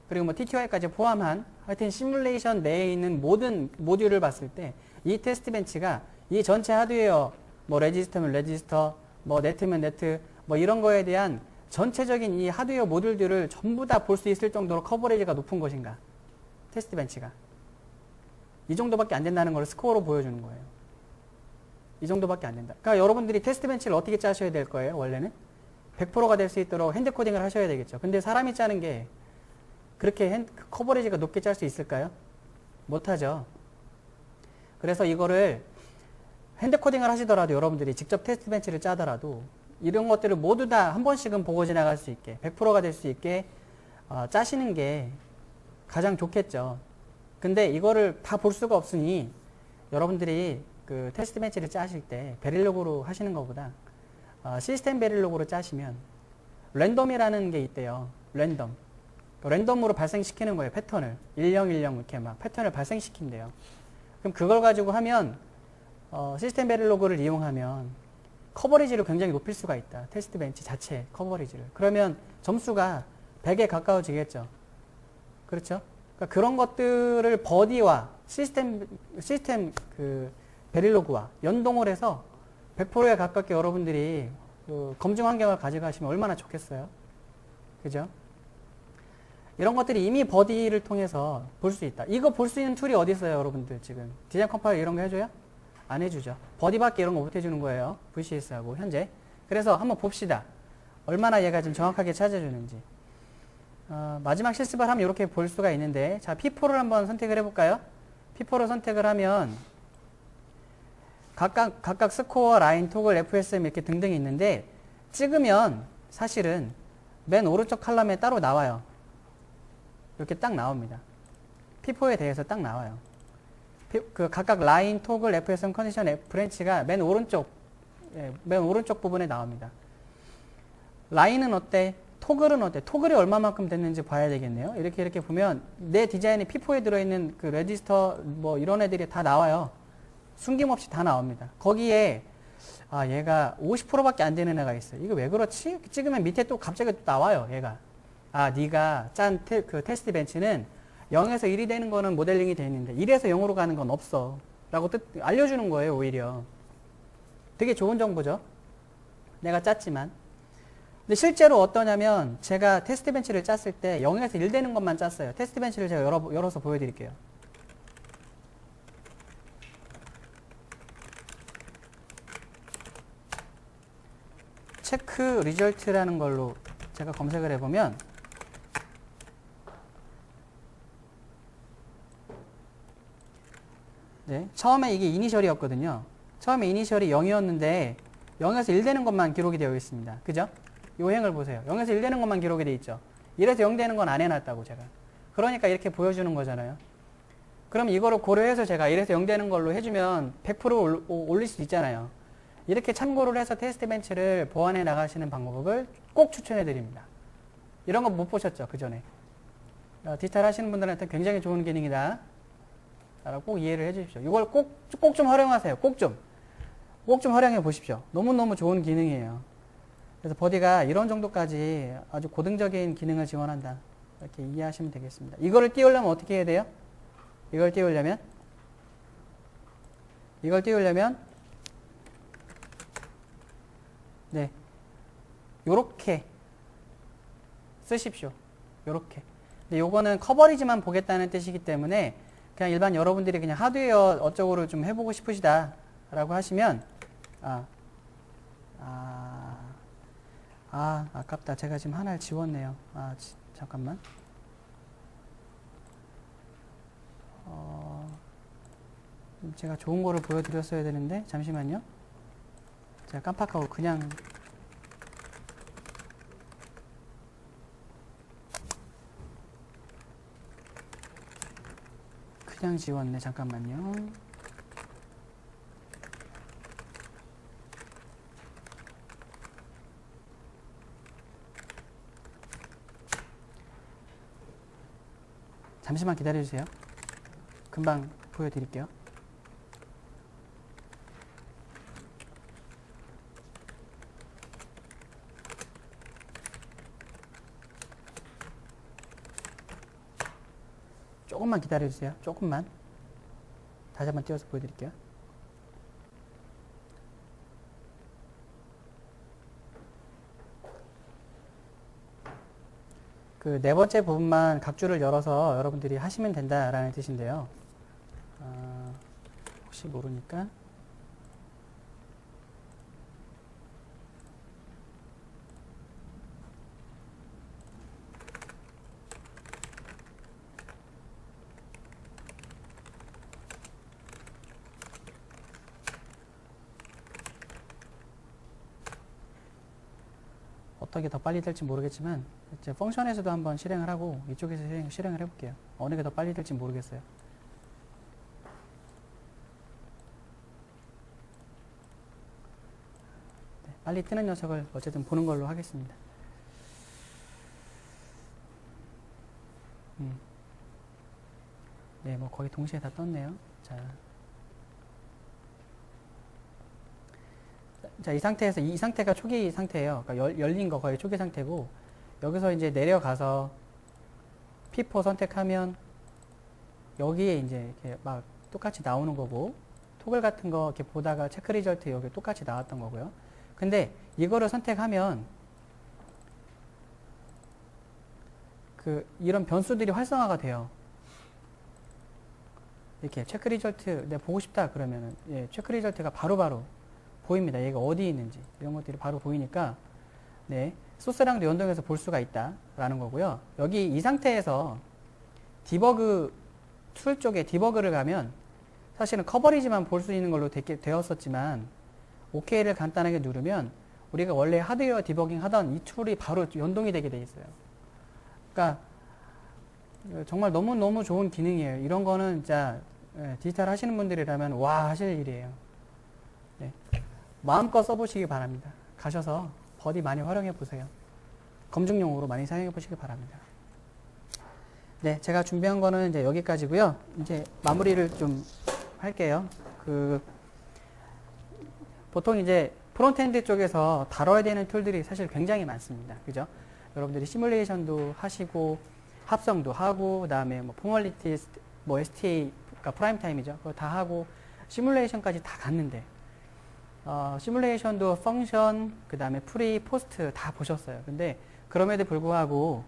그리고 뭐 TTY까지 포함한 하여튼 시뮬레이션 내에 있는 모든 모듈을 봤을 때 이 테스트 벤치가 이 전체 하드웨어 뭐 레지스터면 레지스터, 뭐 네트면 네트 뭐 이런 거에 대한 전체적인 이 하드웨어 모듈들을 전부 다 볼 수 있을 정도로 커버리지가 높은 것인가? 테스트 벤치가. 이 정도밖에 안 된다는 걸 스코어로 보여주는 거예요. 이 정도밖에 안 된다. 그러니까 여러분들이 테스트 벤치를 어떻게 짜셔야 될 거예요, 원래는? 100%가 될 수 있도록 핸드 코딩을 하셔야 되겠죠. 근데 사람이 짜는 게 그렇게 커버리지가 높게 짤 수 있을까요? 못하죠. 그래서 이거를 핸드 코딩을 하시더라도 여러분들이 직접 테스트 벤치를 짜더라도 이런 것들을 모두 다 한 번씩은 보고 지나갈 수 있게 100%가 될 수 있게 짜시는 게 가장 좋겠죠. 근데 이거를 다 볼 수가 없으니 여러분들이 그 테스트 벤치를 짜실 때 베릴로그로 하시는 것보다 시스템 베릴로그로 짜시면 랜덤이라는 게 있대요. 랜덤으로 발생시키는 거예요. 패턴을 1010 이렇게 막 패턴을 발생시킨대요. 그럼 그걸 가지고 하면 시스템 베릴로그를 이용하면 커버리지를 굉장히 높일 수가 있다. 테스트 벤치 자체 커버리지를. 그러면 점수가 100에 가까워지겠죠. 그렇죠? 그러니까 그런 것들을 버디와 시스템 그 베릴로그와 연동을 해서 100%에 가깝게 여러분들이 그 검증 환경을 가져가시면 얼마나 좋겠어요. 그죠? 이런 것들이 이미 버디를 통해서 볼 수 있다. 이거 볼 수 있는 툴이 어디 있어요, 여러분들 지금? 디자인 컴파일 이런 거 해줘요? 안 해주죠. 버디밖에 이런 거 못 해주는 거예요. VCS하고 현재. 그래서 한번 봅시다. 얼마나 얘가 지금 정확하게 찾아주는지. 마지막 실습을 하면 이렇게 볼 수가 있는데, 자, P4를 한번 선택을 해볼까요? P4를 선택을 하면 각각 스코어, 라인, 토글, FSM 이렇게 등등이 있는데 찍으면 사실은 맨 오른쪽 칼럼에 따로 나와요. 이렇게 딱 나옵니다. P4에 대해서 딱 나와요. 그 각각 라인, 토글, FSM, 컨디션, 브랜치가 맨 오른쪽 부분에 나옵니다. 라인은 어때? 토글은 어때? 토글이 얼마만큼 됐는지 봐야 되겠네요. 이렇게 보면 내 디자인에 P4에 들어있는 그 레지스터 뭐 이런 애들이 다 나와요. 숨김없이 다 나옵니다. 거기에 얘가 50%밖에 안 되는 애가 있어요. 이거 왜 그렇지? 찍으면 밑에 또 갑자기 또 나와요. 얘가. 네가 짠 그 테스트 벤치는 0에서 1이 되는 거는 모델링이 되어 있는데 1에서 0으로 가는 건 없어. 라고 알려주는 거예요, 오히려. 되게 좋은 정보죠. 내가 짰지만. 근데 실제로 어떠냐면 제가 테스트 벤치를 짰을 때 0에서 1 되는 것만 짰어요. 테스트 벤치를 제가 열어서 보여드릴게요. 체크 리절트라는 걸로 제가 검색을 해보면 네, 처음에 이게 이니셜이었거든요. 처음에 이니셜이 0이었는데 0에서 1 되는 것만 기록이 되어 있습니다. 그죠? 이 행을 보세요. 0에서 1 되는 것만 기록이 되어 있죠. 1에서 0 되는 건 안 해놨다고 제가. 그러니까 이렇게 보여주는 거잖아요. 그럼 이거를 고려해서 제가 1에서 0 되는 걸로 해주면 100% 올릴 수 있잖아요. 이렇게 참고를 해서 테스트 벤치를 보완해 나가시는 방법을 꼭 추천해 드립니다. 이런 거 못 보셨죠? 그 전에. 디지털 하시는 분들한테 굉장히 좋은 기능이다. 라고 꼭 이해를 해 주십시오. 이걸 꼭 좀 활용하세요. 꼭 좀 활용해 보십시오. 너무너무 좋은 기능이에요. 그래서 버디가 이런 정도까지 아주 고등적인 기능을 지원한다. 이렇게 이해하시면 되겠습니다. 이거를 띄우려면 어떻게 해야 돼요? 이걸 띄우려면 네, 요렇게 쓰십시오. 요렇게. 근데 요거는 커버리지만 보겠다는 뜻이기 때문에 그냥 일반 여러분들이 그냥 하드웨어 어쩌고를 좀 해보고 싶으시다 라고 하시면 아깝다. 제가 지금 하나를 지웠네요. 잠깐만. 제가 좋은 거를 보여드렸어야 되는데 잠시만요. 제가 깜빡하고 그냥 지웠네. 잠깐만요. 잠시만 기다려주세요. 금방 보여드릴게요. 조금만 기다려주세요. 조금만. 다시 한번 띄워서 보여드릴게요. 그 네 번째 부분만 각주를 열어서 여러분들이 하시면 된다라는 뜻인데요. 혹시 모르니까 어떻게 더 빨리 될지 모르겠지만 이제 펑션에서도 한번 실행을 하고 이쪽에서 실행을 해볼게요. 어느 게 더 빨리 될지 모르겠어요. 네, 빨리 뜨는 녀석을 어쨌든 보는 걸로 하겠습니다. 네, 뭐 거의 동시에 다 떴네요. 자, 이 상태에서 이 상태가 초기 상태예요. 그러니까 열린 거 거의 초기 상태고 여기서 이제 내려가서 P4 선택하면 여기에 이제 이렇게 막 똑같이 나오는 거고 토글 같은 거 이렇게 보다가 체크 리절트 여기 똑같이 나왔던 거고요. 근데 이거를 선택하면 이런 변수들이 활성화가 돼요. 이렇게 체크 리절트 내가 보고 싶다 그러면은 체크 리절트가 바로바로 보입니다. 얘가 어디에 있는지 이런 것들이 바로 보이니까 소스랑도 연동해서 볼 수가 있다라는 거고요. 여기 이 상태에서 디버그 툴 쪽에 디버그를 가면 사실은 커버리지만 볼 수 있는 걸로 되었었지만 OK를 간단하게 누르면 우리가 원래 하드웨어 디버깅 하던 이 툴이 바로 연동이 되게 돼 있어요. 그러니까 정말 너무너무 좋은 기능이에요. 이런 거는 진짜 디지털 하시는 분들이라면 와 하실 일이에요. 마음껏 써보시기 바랍니다. 가셔서 버디 많이 활용해 보세요. 검증용으로 많이 사용해 보시기 바랍니다. 네, 제가 준비한 거는 이제 여기까지고요. 이제 마무리를 좀 할게요. 보통 이제 프론트엔드 쪽에서 다뤄야 되는 툴들이 사실 굉장히 많습니다. 그죠? 여러분들이 시뮬레이션도 하시고 합성도 하고 그다음에 뭐 포멀리티 뭐 STA 그러니까 프라임 타임이죠. 그거 다 하고 시뮬레이션까지 다 갔는데 시뮬레이션도 펑션, 그 다음에 프리, 포스트 다 보셨어요. 근데 그럼에도 불구하고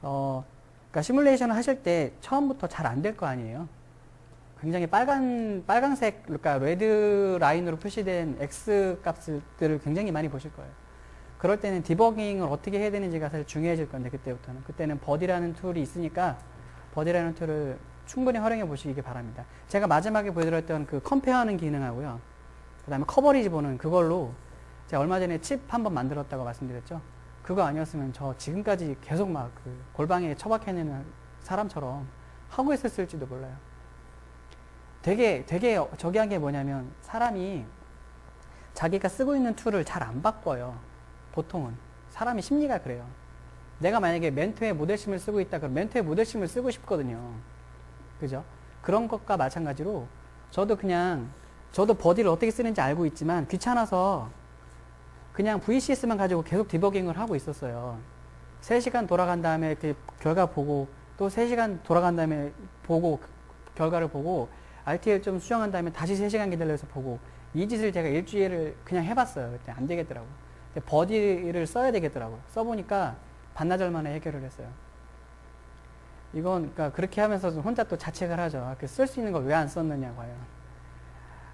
그러니까 시뮬레이션을 하실 때 처음부터 잘 안 될 거 아니에요. 굉장히 빨간색, 그러니까 레드 라인으로 표시된 X 값들을 굉장히 많이 보실 거예요. 그럴 때는 디버깅을 어떻게 해야 되는지가 사실 중요해질 건데 그때는 버디라는 툴이 있으니까 버디라는 툴을 충분히 활용해 보시기 바랍니다. 제가 마지막에 보여드렸던 그 컴페어하는 기능하고요. 그 다음에 커버리지 보는 그걸로 제가 얼마 전에 칩 한번 만들었다고 말씀드렸죠. 그거 아니었으면 저 지금까지 계속 막 골방에 처박혀있는 사람처럼 하고 있었을지도 몰라요. 되게 저기한 게 뭐냐면 사람이 자기가 쓰고 있는 툴을 잘 안 바꿔요. 보통은. 사람이 심리가 그래요. 내가 만약에 멘토의 모델심을 쓰고 있다 그러면 멘토의 모델심을 쓰고 싶거든요. 그죠? 그런 것과 마찬가지로 저도 버디를 어떻게 쓰는지 알고 있지만 귀찮아서 그냥 VCS만 가지고 계속 디버깅을 하고 있었어요. 3시간 돌아간 다음에 그 결과 보고 또 3시간 돌아간 다음에 보고 결과를 보고 RTL 좀 수정한 다음에 다시 3시간 기다려서 보고 이 짓을 제가 일주일을 그냥 해봤어요. 그때 안 되겠더라고요. 버디를 써야 되겠더라고요. 써보니까 반나절 만에 해결을 했어요. 이건 그러니까 그렇게 하면서 혼자 또 자책을 하죠. 쓸 수 있는 걸 왜 안 썼느냐 과연.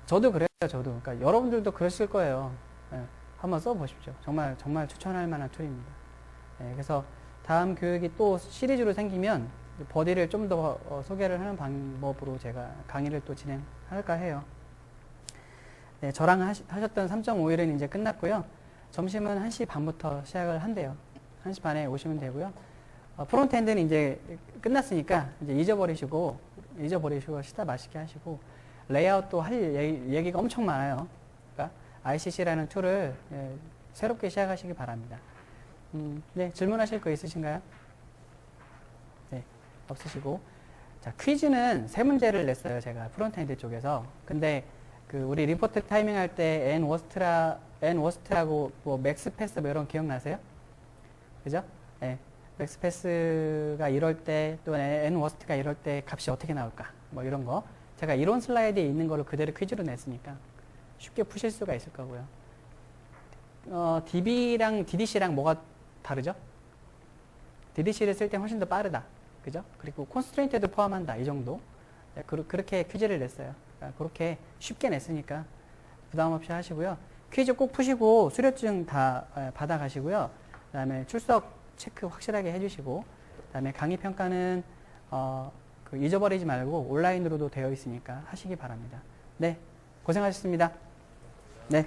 저도 그래요. 저도. 그러니까 여러분들도 그러실 거예요. 예, 한번 써보십시오. 정말 정말 추천할 만한 툴입니다. 예, 그래서 다음 교육이 또 시리즈로 생기면 버디를 좀 더 소개를 하는 방법으로 제가 강의를 또 진행할까 해요. 네, 저랑 하셨던 3.5일은 이제 끝났고요. 점심은 1시 반부터 시작을 한대요. 1시 반에 오시면 되고요. 프론트엔드는 이제 끝났으니까 이제 잊어버리시고 식사 맛있게 하시고, 레이아웃도 할 얘기가 엄청 많아요. 그러니까 ICC라는 툴을 새롭게 시작하시기 바랍니다. 네, 질문하실 거 있으신가요? 네, 없으시고. 자, 퀴즈는 3문제를 냈어요. 제가 프론트엔드 쪽에서. 근데 그 우리 리포트 타이밍 할 때 N워스트라고 뭐 맥스패스 뭐 이런 기억나세요? 그죠? 네. 맥스패스가 이럴 때 또 N워스트가 이럴 때 값이 어떻게 나올까? 뭐 이런 거. 제가 이론 슬라이드에 있는 거를 그대로 퀴즈로 냈으니까 쉽게 푸실 수가 있을 거고요. DB랑 DDC랑 뭐가 다르죠? DDC를 쓸 때 훨씬 더 빠르다. 그죠? 그리고 콘스트레인트도 포함한다. 이 정도. 네, 그렇게 퀴즈를 냈어요. 그러니까 그렇게 쉽게 냈으니까 부담 없이 하시고요. 퀴즈 꼭 푸시고 수료증 다 받아가시고요. 그 다음에 출석 체크 확실하게 해주시고, 그 다음에 강의 평가는 그 잊어버리지 말고 온라인으로도 되어 있으니까 하시기 바랍니다. 네, 고생하셨습니다. 네.